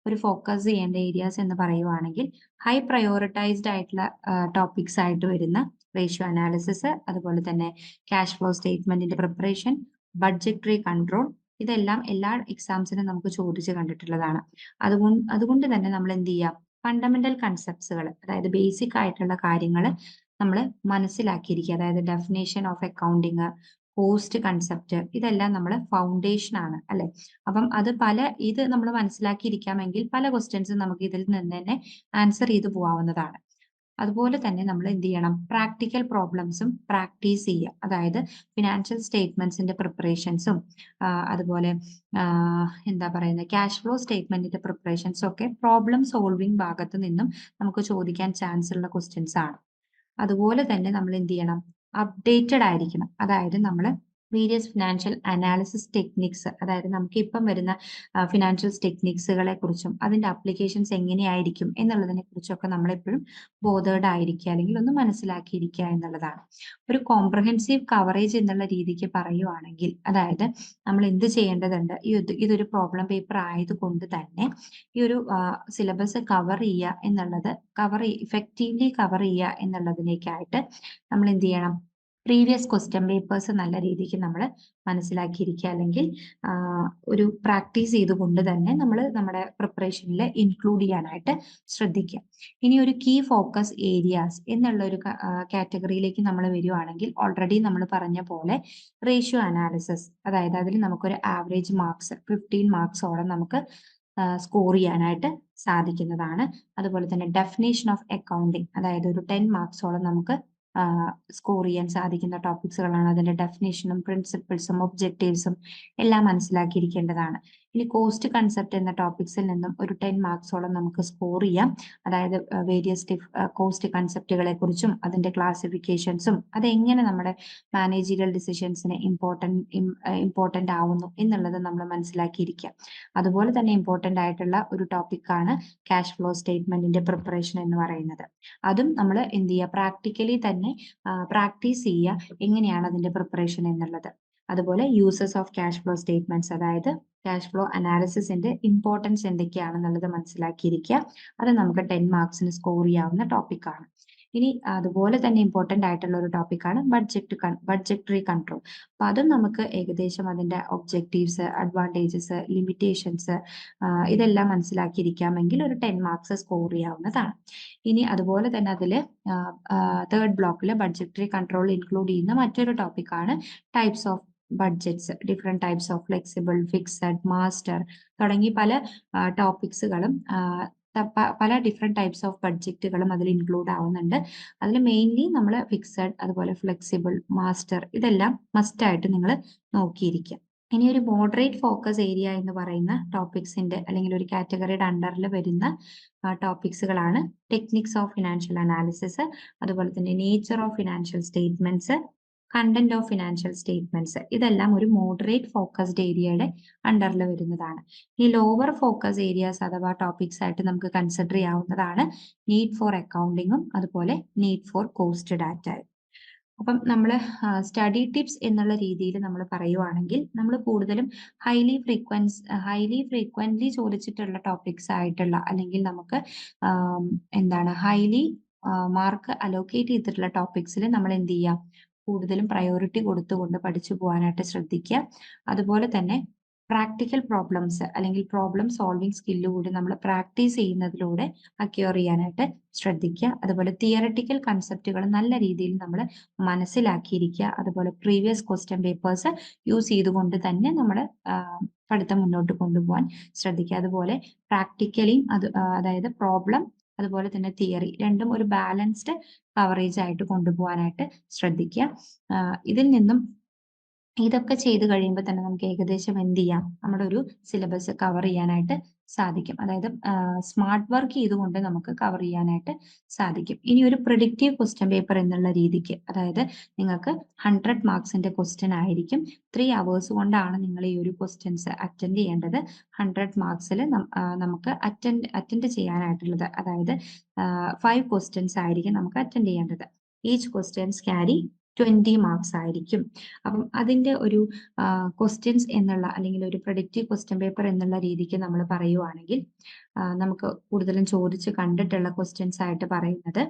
ഒരു ഫോക്കസ് ചെയ്യേണ്ട ഏരിയാസ് എന്ന് പറയുവാണെങ്കിൽ, ഹൈ പ്രയോറിറ്റൈസ്ഡ് ആയിട്ടുള്ള ടോപ്പിക്സ് ആയിട്ട് വരുന്ന റേഷ്യോ അനാലിസിസ്, അതുപോലെ തന്നെ ക്യാഷ് ഫ്ലോ സ്റ്റേറ്റ്മെന്റിന്റെ പ്രിപ്പറേഷൻ, ബഡ്ജറ്ററി കൺട്രോൾ, ഇതെല്ലാം എല്ലാ എക്സാംസിനും നമുക്ക് ചോദിച്ച് കണ്ടിട്ടുള്ളതാണ്. അതുകൊണ്ട് തന്നെ നമ്മൾ എന്ത് ചെയ്യുക, ഫണ്ടമെന്റൽ കൺസെപ്റ്റ്സുകൾ, അതായത് ബേസിക് ആയിട്ടുള്ള കാര്യങ്ങൾ നമ്മൾ മനസ്സിലാക്കിയിരിക്കുക. അതായത് definition of accounting, cost concept, ഇതെല്ലാം നമ്മൾ ഫൗണ്ടേഷൻ ആണ് അല്ലെ. അപ്പം ഇത് നമ്മൾ മനസ്സിലാക്കിയിരിക്കാമെങ്കിൽ പല ക്വസ്റ്റ്യൻസും നമുക്ക് ഇതിൽ നിന്ന് തന്നെ ആൻസർ ചെയ്ത് പോവാവുന്നതാണ്. അതുപോലെ തന്നെ നമ്മൾ എന്ത് ചെയ്യണം, പ്രാക്ടിക്കൽ പ്രോബ്ലംസും പ്രാക്ടീസ് ചെയ്യുക. അതായത് ഫിനാൻഷ്യൽ സ്റ്റേറ്റ്മെന്റ്സിന്റെ പ്രിപ്പറേഷൻസും അതുപോലെ എന്താ പറയുന്നത്, ക്യാഷ് ഫ്ലോ സ്റ്റേറ്റ്മെന്റിന്റെ പ്രിപ്പറേഷൻസും ഒക്കെ പ്രോബ്ലം സോൾവിംഗ് ഭാഗത്ത് നിന്നും നമുക്ക് ചോദിക്കാൻ ചാൻസ് ഉള്ള ക്വസ്റ്റ്യൻസ് ആണ്. അതുപോലെ തന്നെ നമ്മൾ എന്ത് ചെയ്യണം, അപ്ഡേറ്റഡ് ആയിരിക്കണം. അതായത് നമ്മൾ വേരിയസ് ഫിനാൻഷ്യൽ അനാലിസിസ് ടെക്നിക്സ്, അതായത് നമുക്ക് ഇപ്പം വരുന്ന ഫിനാൻഷ്യൽ ടെക്നിക്സുകളെ കുറിച്ചും അതിന്റെ അപ്ലിക്കേഷൻസ് എങ്ങനെയായിരിക്കും എന്നുള്ളതിനെ കുറിച്ചൊക്കെ നമ്മൾ എപ്പോഴും ബോധേഡ് ആയിരിക്കുക, അല്ലെങ്കിൽ ഒന്ന് മനസ്സിലാക്കിയിരിക്കുക എന്നുള്ളതാണ്. ഒരു കോംപ്രഹെൻസീവ് കവറേജ് എന്നുള്ള രീതിക്ക് പറയുവാണെങ്കിൽ, അതായത് നമ്മൾ എന്ത് ചെയ്യേണ്ടതുണ്ട്, ഇതൊരു പ്രോബ്ലം പേപ്പർ ആയതുകൊണ്ട് തന്നെ ഈ ഒരു സിലബസ് കവർ ചെയ്യുക എന്നുള്ളത്, ഇഫക്റ്റീവ്ലി കവർ ചെയ്യുക എന്നുള്ളതിലേക്കായിട്ട് നമ്മൾ എന്ത് ചെയ്യണം, പ്രീവിയസ് ക്വസ്റ്റ്യൻ പേപ്പേഴ്സ് നല്ല രീതിക്ക് നമ്മൾ മനസ്സിലാക്കിയിരിക്കുക, അല്ലെങ്കിൽ ഒരു പ്രാക്ടീസ് ചെയ്തുകൊണ്ട് തന്നെ നമ്മൾ നമ്മുടെ പ്രിപ്പറേഷനിൽ ഇൻക്ലൂഡ് ചെയ്യാനായിട്ട് ശ്രദ്ധിക്കുക. ഇനി ഒരു കീ ഫോക്കസ് ഏരിയാസ് എന്നുള്ള ഒരു കാറ്റഗറിയിലേക്ക് നമ്മൾ വരുവാണെങ്കിൽ, ഓൾറെഡി നമ്മൾ പറഞ്ഞ പോലെ റേഷ്യോ അനാലിസിസ്, അതായത് അതിൽ നമുക്കൊരു ആവറേജ് മാർക്സ് 15 മാർക്സോളം നമുക്ക് സ്കോർ ചെയ്യാനായിട്ട് സാധിക്കുന്നതാണ്. അതുപോലെ തന്നെ ഡെഫിനേഷൻ ഓഫ് അക്കൗണ്ടിങ്, അതായത് ഒരു 10 മാർക്സോളം നമുക്ക് സ്കോർ ചെയ്യാൻ സാധിക്കുന്ന ടോപ്പിക്സുകളാണ്. അതിന്റെ ഡെഫിനേഷനും പ്രിൻസിപ്പിൾസും ഒബ്ജക്റ്റീവ്സും എല്ലാം മനസ്സിലാക്കിയിരിക്കേണ്ടതാണ്. ഇനി കോസ്റ്റ് കൺസെപ്റ്റ് എന്ന ടോപ്പിക്സിൽ നിന്നും ഒരു 10 മാർക്സോളം നമുക്ക് സ്കോർ ചെയ്യാം. അതായത് വേരിയസ് കോസ്റ്റ് കൺസെപ്റ്റുകളെ കുറിച്ചും അതിന്റെ ക്ലാസിഫിക്കേഷൻസും അതെങ്ങനെ നമ്മുടെ മാനേജീരിയൽ ഡിസിഷൻസിന് ഇമ്പോർട്ടന്റ് ആവുന്നു എന്നുള്ളത് നമ്മൾ മനസ്സിലാക്കിയിരിക്കുക. അതുപോലെ തന്നെ ഇമ്പോർട്ടന്റ് ആയിട്ടുള്ള ഒരു ടോപ്പിക്കാണ് ക്യാഷ് ഫ്ലോ സ്റ്റേറ്റ്മെന്റിന്റെ പ്രിപ്പറേഷൻ എന്ന് പറയുന്നത്. അതും നമ്മൾ എന്ത് ചെയ്യുക, പ്രാക്ടിക്കലി തന്നെ പ്രാക്ടീസ് ചെയ്യുക എങ്ങനെയാണ് അതിന്റെ പ്രിപ്പറേഷൻ എന്നുള്ളത്. അതുപോലെ uses of cash flow statements, അതായത് ക്യാഷ് ഫ്ലോ അനാലിസിസിന്റെ ഇമ്പോർട്ടൻസ് എന്തൊക്കെയാണെന്നുള്ളത് മനസ്സിലാക്കിയിരിക്കുക. അത് നമുക്ക് 10 മാർക്സിന് സ്കോർ ചെയ്യാവുന്ന ടോപ്പിക്കാണ്. ഇനി അതുപോലെ തന്നെ ഇമ്പോർട്ടന്റ് ആയിട്ടുള്ള ഒരു ടോപ്പിക്കാണ് ബഡ്ജറ്ററി കൺട്രോൾ. അപ്പൊ അതും നമുക്ക് ഏകദേശം അതിന്റെ ഒബ്ജക്റ്റീവ്സ്, അഡ്വാൻറ്റേജസ്, ലിമിറ്റേഷൻസ് ഇതെല്ലാം മനസ്സിലാക്കിയിരിക്കാമെങ്കിൽ ഒരു 10 മാർക്സ് സ്കോർ ചെയ്യാവുന്നതാണ്. ഇനി അതുപോലെ തന്നെ അതിൽ തേർഡ് ബ്ലോക്കിൽ ബഡ്ജറ്ററി കൺട്രോൾ ഇൻക്ലൂഡ് ചെയ്യുന്ന മറ്റൊരു ടോപ്പിക്കാണ് types of budgets, different types of flexible, fixed, master തുടങ്ങി പല ടോപ്പിക്സുകളും, പല ഡിഫറെന്റ് ടൈപ്സ് ഓഫ് ബഡ്ജറ്റുകളും അതിൽ ഇൻക്ലൂഡ് ആവുന്നുണ്ട്. അതിൽ മെയിൻലി നമ്മൾ ഫിക്സഡ്, അതുപോലെ ഫ്ലെക്സിബിൾ, മാസ്റ്റർ ഇതെല്ലാം മസ്റ്റ് ആയിട്ട് നിങ്ങൾ നോക്കിയിരിക്കുക. ഇനി ഒരു മോഡറേറ്റ് ഫോക്കസ് ഏരിയ എന്ന് പറയുന്ന ടോപ്പിക്സിന്റെ, അല്ലെങ്കിൽ ഒരു കാറ്റഗറിയുടെ അണ്ടറിൽ വരുന്ന ടോപ്പിക്സുകളാണ് ടെക്നിക്സ് ഓഫ് ഫിനാൻഷ്യൽ അനാലിസിസ്, അതുപോലെ തന്നെ nature of financial statements, content of financial statements. ഇതെല്ലാം ഒരു മോഡറേറ്റ് ഫോക്കസ്ഡ് ഏരിയയുടെ അണ്ടറിൽ വരുന്നതാണ്. ഈ ലോവർ ഫോക്കസ് ഏരിയാസ് അഥവാ ടോപ്പിക്സ് ആയിട്ട് നമുക്ക് കൺസിഡർ ചെയ്യാവുന്നതാണ് നീഡ് ഫോർ അക്കൗണ്ടിങ്ങും അതുപോലെ നീഡ് ഫോർ കോസ്റ്റ് ഡാറ്റയും. അപ്പം നമ്മൾ സ്റ്റഡി ടിപ്സ് എന്നുള്ള രീതിയിൽ നമ്മൾ പറയുവാണെങ്കിൽ, നമ്മൾ കൂടുതലും ഹൈലി ഫ്രീക്വന്റ്ലി ചോദിച്ചിട്ടുള്ള ടോപ്പിക്സ് ആയിട്ടുള്ള, അല്ലെങ്കിൽ നമുക്ക് ഹൈലി മാർക്ക് അലോക്കേറ്റ് ചെയ്തിട്ടുള്ള ടോപ്പിക്സിൽ നമ്മൾ എന്ത് ചെയ്യുക, കൂടുതലും പ്രയോറിറ്റി കൊടുത്തുകൊണ്ട് പഠിച്ചു പോകാനായിട്ട് ശ്രദ്ധിക്കുക. അതുപോലെ തന്നെ പ്രാക്ടിക്കൽ പ്രോബ്ലംസ് അല്ലെങ്കിൽ പ്രോബ്ലം സോൾവിങ് സ്കില്ല് കൂടി നമ്മൾ പ്രാക്ടീസ് ചെയ്യുന്നതിലൂടെ അക്യൂർ ചെയ്യാനായിട്ട് ശ്രദ്ധിക്കുക. അതുപോലെ തിയറട്ടിക്കൽ കൺസെപ്റ്റുകൾ നല്ല രീതിയിൽ നമ്മൾ മനസ്സിലാക്കിയിരിക്കുക. അതുപോലെ പ്രീവിയസ് ക്വസ്റ്റ്യൻ പേപ്പേഴ്സ് യൂസ് ചെയ്തുകൊണ്ട് തന്നെ നമ്മൾ പഠിത്തം മുന്നോട്ട് കൊണ്ടുപോകാൻ ശ്രദ്ധിക്കുക. അതുപോലെ പ്രാക്ടിക്കലിയും അതായത് പ്രോബ്ലം അതുപോലെ തന്നെ തിയറി രണ്ടും ഒരു ബാലൻസ്ഡ് കവറേജ് ആയിട്ട് കൊണ്ടുപോകാനായിട്ട് ശ്രദ്ധിക്കുക. ഇതിൽ നിന്നും ഇതൊക്കെ ചെയ്ത് കഴിയുമ്പോൾ തന്നെ നമുക്ക് ഏകദേശം എന്ത് ചെയ്യാം, നമ്മുടെ ഒരു സിലബസ് കവർ ചെയ്യാനായിട്ട് സാധിക്കും. അതായത് സ്മാർട്ട് വർക്ക് ചെയ്തുകൊണ്ട് നമുക്ക് കവർ ചെയ്യാനായിട്ട് സാധിക്കും. ഇനി ഒരു പ്രിഡിക്റ്റീവ് ക്വസ്റ്റ്യൻ പേപ്പർ എന്നുള്ള രീതിക്ക്, അതായത് നിങ്ങൾക്ക് 100 മാർക്സിന്റെ ക്വസ്റ്റ്യൻ ആയിരിക്കും. 3 hours കൊണ്ടാണ് നിങ്ങൾ ഈ ഒരു ക്വസ്റ്റ്യൻസ് അറ്റൻഡ് ചെയ്യേണ്ടത്. 100 മാർക്സിൽ നമുക്ക് അറ്റൻഡ് ചെയ്യാനായിട്ടുള്ളത്, അതായത് 5 ക്വസ്റ്റ്യൻസ് ആയിരിക്കും നമുക്ക് അറ്റൻഡ് ചെയ്യേണ്ടത്. ഈച്ച് ക്വസ്റ്റ്യൻസ് ക്യാരി 20 മാർക്സ് ആയിരിക്കും. അപ്പം അതിന്റെ ഒരു ക്വസ്റ്റ്യൻസ് എന്നുള്ള അല്ലെങ്കിൽ ഒരു പ്രൊഡക്റ്റീവ് ക്വസ്റ്റ്യൻ പേപ്പർ എന്നുള്ള രീതിക്ക് നമ്മൾ പറയുവാണെങ്കിൽ നമുക്ക് കൂടുതലും ചോദിച്ച് കണ്ടിട്ടുള്ള ക്വസ്റ്റ്യൻസ് ആയിട്ട് പറയുന്നത്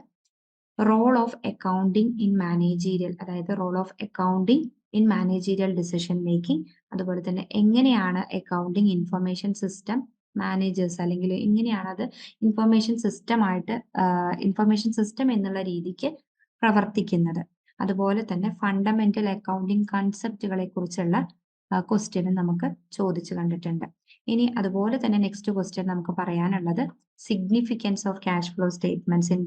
role of accounting in managerial, അതായത് role of accounting in managerial decision making. അതുപോലെ തന്നെ എങ്ങനെയാണ് അക്കൗണ്ടിങ് ഇൻഫർമേഷൻ സിസ്റ്റം മാനേജേഴ്സ് അല്ലെങ്കിൽ എങ്ങനെയാണ് അത് ഇൻഫർമേഷൻ സിസ്റ്റം എന്നുള്ള രീതിക്ക് പ്രവർത്തിക്കുന്നത്. അതുപോലെ തന്നെ ഫണ്ടമെന്റൽ അക്കൗണ്ടിങ് കൺസെപ്റ്റുകളെ കുറിച്ചുള്ള ക്വസ്റ്റ്യനും നമുക്ക് ചോദിച്ചു കണ്ടിട്ടുണ്ട്. ഇനി അതുപോലെ തന്നെ നെക്സ്റ്റ് ക്വസ്റ്റ്യൻ നമുക്ക് പറയാനുള്ളത് significance of cash flow statements in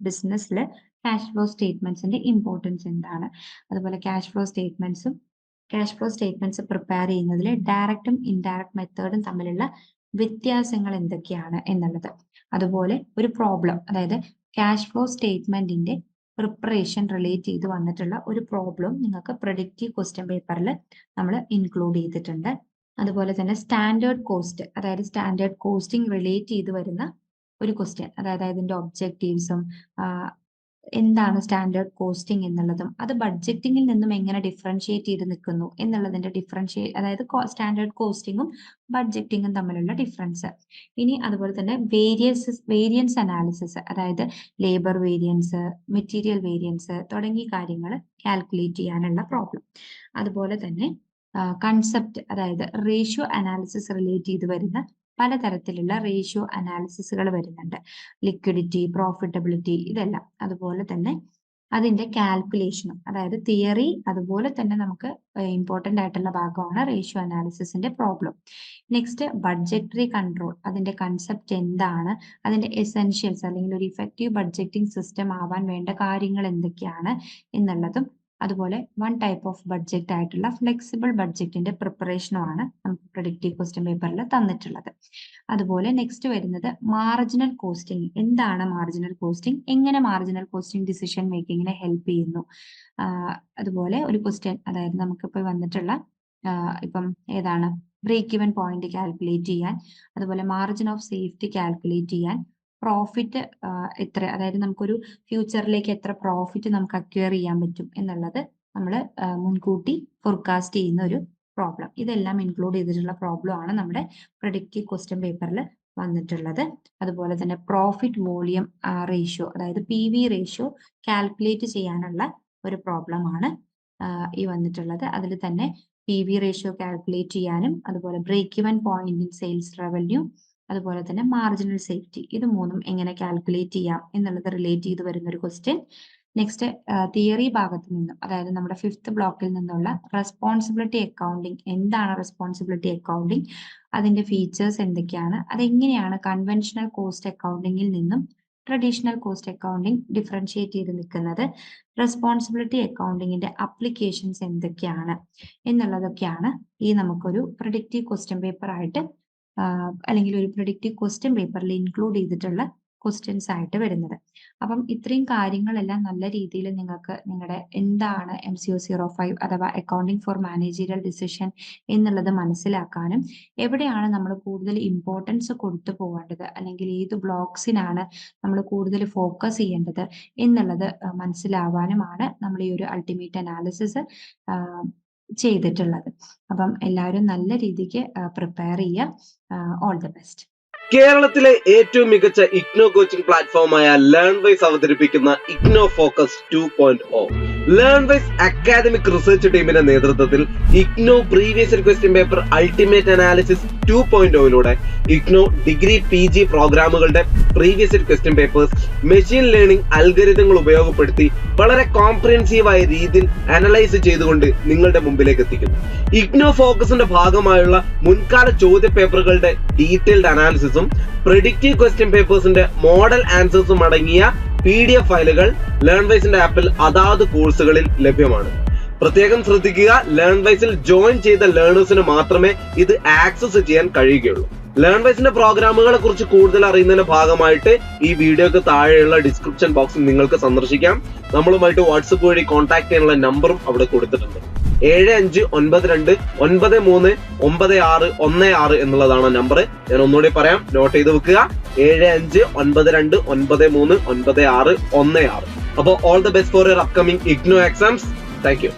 ബിസിനസ്സിൽ ക്യാഷ് ഫ്ലോ സ്റ്റേറ്റ്മെന്റ്സിന്റെ ഇമ്പോർട്ടൻസ് എന്താണ്, അതുപോലെ ക്യാഷ് ഫ്ലോ സ്റ്റേറ്റ്മെന്റ്സ് പ്രിപ്പയർ ചെയ്യുന്നതിൽ ഡയറക്റ്റും ഇൻഡയറക്റ്റ് മെത്തേഡും തമ്മിലുള്ള വ്യത്യാസങ്ങൾ എന്തൊക്കെയാണ് എന്നുള്ളത്. അതുപോലെ ഒരു പ്രോബ്ലം, അതായത് ക്യാഷ് ഫ്ലോ സ്റ്റേറ്റ്മെന്റിന്റെ പ്രിപ്പറേഷൻ റിലേറ്റ് ചെയ്ത് വന്നിട്ടുള്ള ഒരു പ്രോബ്ലം നിങ്ങൾക്ക് പ്രെഡിക്റ്റീവ് ക്വസ്റ്റ്യൻ പേപ്പറിൽ നമ്മൾ ഇൻക്ലൂഡ് ചെയ്തിട്ടുണ്ട്. അതുപോലെ തന്നെ സ്റ്റാൻഡേർഡ് കോസ്റ്റ്, അതായത് സ്റ്റാൻഡേർഡ് കോസ്റ്റിംഗ് റിലേറ്റ് ചെയ്ത് വരുന്ന ഒരു ക്വസ്റ്റ്യൻ, അതായത് അതിന്റെ ഒബ്ജക്റ്റീവ്സും എന്താണ് സ്റ്റാൻഡേർഡ് കോസ്റ്റിംഗ് എന്നുള്ളതും അത് ബഡ്ജറ്റിംഗിൽ നിന്നും എങ്ങനെ ഡിഫറൻഷിയേറ്റ് ചെയ്ത് നിൽക്കുന്നു എന്നുള്ളതിന്റെ അതായത് സ്റ്റാൻഡേർഡ് കോസ്റ്റിംഗും ബഡ്ജറ്റിംഗും തമ്മിലുള്ള ഡിഫറൻസ്. ഇനി അതുപോലെ തന്നെ വേരിയൻസ് അനാലിസിസ്, അതായത് ലേബർ വേരിയൻസ്, മെറ്റീരിയൽ വേരിയൻസ് തുടങ്ങിയ കാര്യങ്ങൾ കാൽക്കുലേറ്റ് ചെയ്യാനുള്ള പ്രോബ്ലം. അതുപോലെ തന്നെ കൺസെപ്റ്റ്, അതായത് റേഷ്യോ അനാലിസിസ് റിലേറ്റ് ചെയ്ത് വരുന്ന പലതരത്തിലുള്ള റേഷ്യോ അനാലിസിസുകൾ വരുന്നുണ്ട്. ലിക്വിഡിറ്റി, പ്രോഫിറ്റബിലിറ്റി, ഇതെല്ലാം. അതുപോലെ തന്നെ അതിന്റെ കാൽക്കുലേഷനും, അതായത് തിയറി അതുപോലെ തന്നെ നമുക്ക് ഇമ്പോർട്ടന്റ് ആയിട്ടുള്ള ഭാഗമാണ് റേഷ്യോ അനാലിസിസിന്റെ പ്രോബ്ലം. നെക്സ്റ്റ് ബഡ്ജറ്ററി കൺട്രോൾ, അതിന്റെ കൺസെപ്റ്റ് എന്താണ്, അതിന്റെ എസെൻഷ്യൽസ് അല്ലെങ്കിൽ ഒരു ഇഫക്റ്റീവ് ബഡ്ജറ്റിംഗ് സിസ്റ്റം ആവാൻ വേണ്ട കാര്യങ്ങൾ എന്തൊക്കെയാണ് എന്നുള്ളതും. അതുപോലെ വൺ ടൈപ്പ് ഓഫ് ബഡ്ജറ്റ് ആയിട്ടുള്ള ഫ്ലെക്സിബിൾ ബഡ്ജറ്റിന്റെ പ്രിപ്പറേഷനുമാണ് നമുക്ക് പ്രെഡിക്റ്റീവ് ക്വസ്റ്റ്യൻ പേപ്പറിൽ തന്നിട്ടുള്ളത്. അതുപോലെ നെക്സ്റ്റ് വരുന്നത് മാർജിനൽ കോസ്റ്റിംഗ്. എന്താണ് മാർജിനൽ കോസ്റ്റിംഗ്, എങ്ങനെ മാർജിനൽ കോസ്റ്റിംഗ് ഡിസിഷൻ മേക്കിങ്ങിനെ ഹെൽപ്പ് ചെയ്യുന്നു. അതുപോലെ ഒരു ക്വസ്റ്റ്യൻ, അതായത് നമുക്കിപ്പോൾ വന്നിട്ടുള്ള ഇപ്പം ഏതാണ് ബ്രേക്ക് ഇവൻ പോയിന്റ് കാൽക്കുലേറ്റ് ചെയ്യാൻ, അതുപോലെ മാർജിൻ ഓഫ് സേഫ്റ്റി കാൽക്കുലേറ്റ് ചെയ്യാൻ, പ്രോഫിറ്റ് എത്ര, അതായത് നമുക്കൊരു ഫ്യൂച്ചറിലേക്ക് എത്ര പ്രോഫിറ്റ് നമുക്ക് അക്വയർ ചെയ്യാൻ പറ്റും എന്നുള്ളത് നമ്മൾ മുൻകൂട്ടി ഫോർകാസ്റ്റ് ചെയ്യുന്ന ഒരു പ്രോബ്ലം. ഇതെല്ലാം ഇൻക്ലൂഡ് ചെയ്തിട്ടുള്ള പ്രോബ്ലം ആണ് നമ്മുടെ പ്രെഡിക്റ്റീവ് ക്വസ്റ്റ്യൻ പേപ്പറിൽ വന്നിട്ടുള്ളത്. അതുപോലെ തന്നെ പ്രോഫിറ്റ് വോളിയം റേഷ്യോ, അതായത് PV റേഷ്യോ കാൽക്കുലേറ്റ് ചെയ്യാനുള്ള ഒരു പ്രോബ്ലം ആണ് ഈ വന്നിട്ടുള്ളത്. അതിൽ തന്നെ PV റേഷ്യോ കാൽക്കുലേറ്റ് ചെയ്യാനും, അതുപോലെ break even point in sales revenue, അതുപോലെ തന്നെ മാർജിനൽ സേഫ്റ്റി, ഇത് മൂന്നും എങ്ങനെ കാൽക്കുലേറ്റ് ചെയ്യാം എന്നുള്ളത് റിലേറ്റ് ചെയ്ത് വരുന്ന ഒരു ക്വസ്റ്റ്യൻ. നെക്സ്റ്റ് തിയറി ഭാഗത്ത് നിന്നും, അതായത് നമ്മുടെ 5th ബ്ലോക്കിൽ നിന്നുള്ള റെസ്പോൺസിബിലിറ്റി അക്കൗണ്ടിങ്, എന്താണ് റെസ്പോൺസിബിലിറ്റി അക്കൗണ്ടിങ്, അതിന്റെ ഫീച്ചേഴ്സ് എന്തൊക്കെയാണ്, അതെങ്ങനെയാണ് കൺവെൻഷണൽ കോസ്റ്റ് അക്കൗണ്ടിങ്ങിൽ നിന്നും ട്രഡീഷണൽ കോസ്റ്റ് അക്കൗണ്ടിങ് ഡിഫറൻഷിയേറ്റ് ചെയ്ത് നിൽക്കുന്നത്, റെസ്പോൺസിബിലിറ്റി അക്കൗണ്ടിങ്ങിന്റെ അപ്ലിക്കേഷൻസ് എന്തൊക്കെയാണ് എന്നുള്ളതൊക്കെയാണ് ഈ നമുക്കൊരു പ്രെഡിക്റ്റീവ് ക്വസ്റ്റ്യൻ പേപ്പർ ആയിട്ട് അല്ലെങ്കിൽ ഒരു പ്രെഡിക്റ്റീവ് ക്വസ്റ്റ്യൻ പേപ്പറിൽ ഇൻക്ലൂഡ് ചെയ്തിട്ടുള്ള ക്വസ്റ്റ്യൻസ് ആയിട്ട് വരുന്നത്. അപ്പം ഇത്രയും കാര്യങ്ങളെല്ലാം നല്ല രീതിയിൽ നിങ്ങൾക്ക് നിങ്ങളുടെ എന്താണ് MCO 05 അഥവാ അക്കൗണ്ടിങ് ഫോർ മാനേജീരിയൽ ഡിസിഷൻ എന്നുള്ളത് മനസ്സിലാക്കാനും, എവിടെയാണ് നമ്മൾ കൂടുതൽ ഇമ്പോർട്ടൻസ് കൊടുത്തു പോകേണ്ടത് അല്ലെങ്കിൽ ഏത് ബ്ലോക്സിനാണ് നമ്മൾ കൂടുതൽ ഫോക്കസ് ചെയ്യേണ്ടത് എന്നുള്ളത് മനസ്സിലാവാനുമാണ് നമ്മൾ ഈ ഒരു അൾട്ടിമേറ്റ് അനാലിസിസ് ചെയ്തിട്ടുള്ളത്. അപ്പം എല്ലാവരും നല്ല രീതിക്ക് പ്രിപ്പയർ ചെയ്യുക. All the best. കേരളത്തിലെ ഏറ്റവും മികച്ച ഇഗ്നോ കോച്ചിംഗ് പ്ലാറ്റ്ഫോമായ ലേൺവൈസ് അവതരിപ്പിക്കുന്ന IGNOU focus 2.0. Learnwise academic research ടീമിന്റെ നേതൃത്വത്തിൽ IGNOU previous question paper ultimate analysis 2.0 IGNOU degree PG പ്രോഗ്രാമുകളുടെ previous question papers machine learning അൽഗരിതങ്ങൾ ഉപയോഗപ്പെടുത്തി വളരെ കോംപ്രിഹെൻസീവായ രീതിയിൽ അനലൈസ് ചെയ്തുകൊണ്ട് നിങ്ങളുടെ മുമ്പിലേക്ക് എത്തിക്കുന്നു. ഇഗ്നോ ഫോക്കസിന്റെ ഭാഗമായുള്ള മുൻകാല ചോദ്യ പേപ്പറുകളുടെ ഡീറ്റെയിൽഡ് അനാലിസിസും പ്രെഡിക്റ്റീവ് ക്വസ്റ്റ്യൻ പേപ്പേഴ്സിന്റെ മോഡൽ ആൻസേഴ്സും അടങ്ങിയ PDF ഫയലുകൾ ലേൺവൈസിന്റെ ആപ്പിൽ അതാത് കോഴ്സുകളിൽ ലഭ്യമാണ്. പ്രത്യേകം ശ്രദ്ധിക്കുക, ലേൺവൈസിൽ ജോയിൻ ചെയ്ത ലേണേഴ്സിന് മാത്രമേ ഇത് ആക്സസ് ചെയ്യാൻ കഴിയുകയുള്ളൂ. ലേൺവൈസിന്റെ പ്രോഗ്രാമുകളെ കുറിച്ച് കൂടുതൽ അറിയുന്നതിന്റെ ഭാഗമായിട്ട് ഈ വീഡിയോക്ക് താഴെയുള്ള ഡിസ്ക്രിപ്ഷൻ ബോക്സിൽ നിങ്ങൾക്ക് സന്ദർശിക്കാം. നമ്മളുമായിട്ട് വാട്സപ്പ് വഴി കോൺടാക്ട് ചെയ്യാനുള്ള നമ്പറും അവിടെ കൊടുത്തിട്ടുണ്ട്. 7592939616 എന്നുള്ളതാണ് നമ്പർ. ഞാൻ ഒന്നുകൂടി പറയാം, നോട്ട് ചെയ്ത് വെക്കുക. 7592939616. അപ്പോൾ all the best for your upcoming IGNOU exams. Thank you.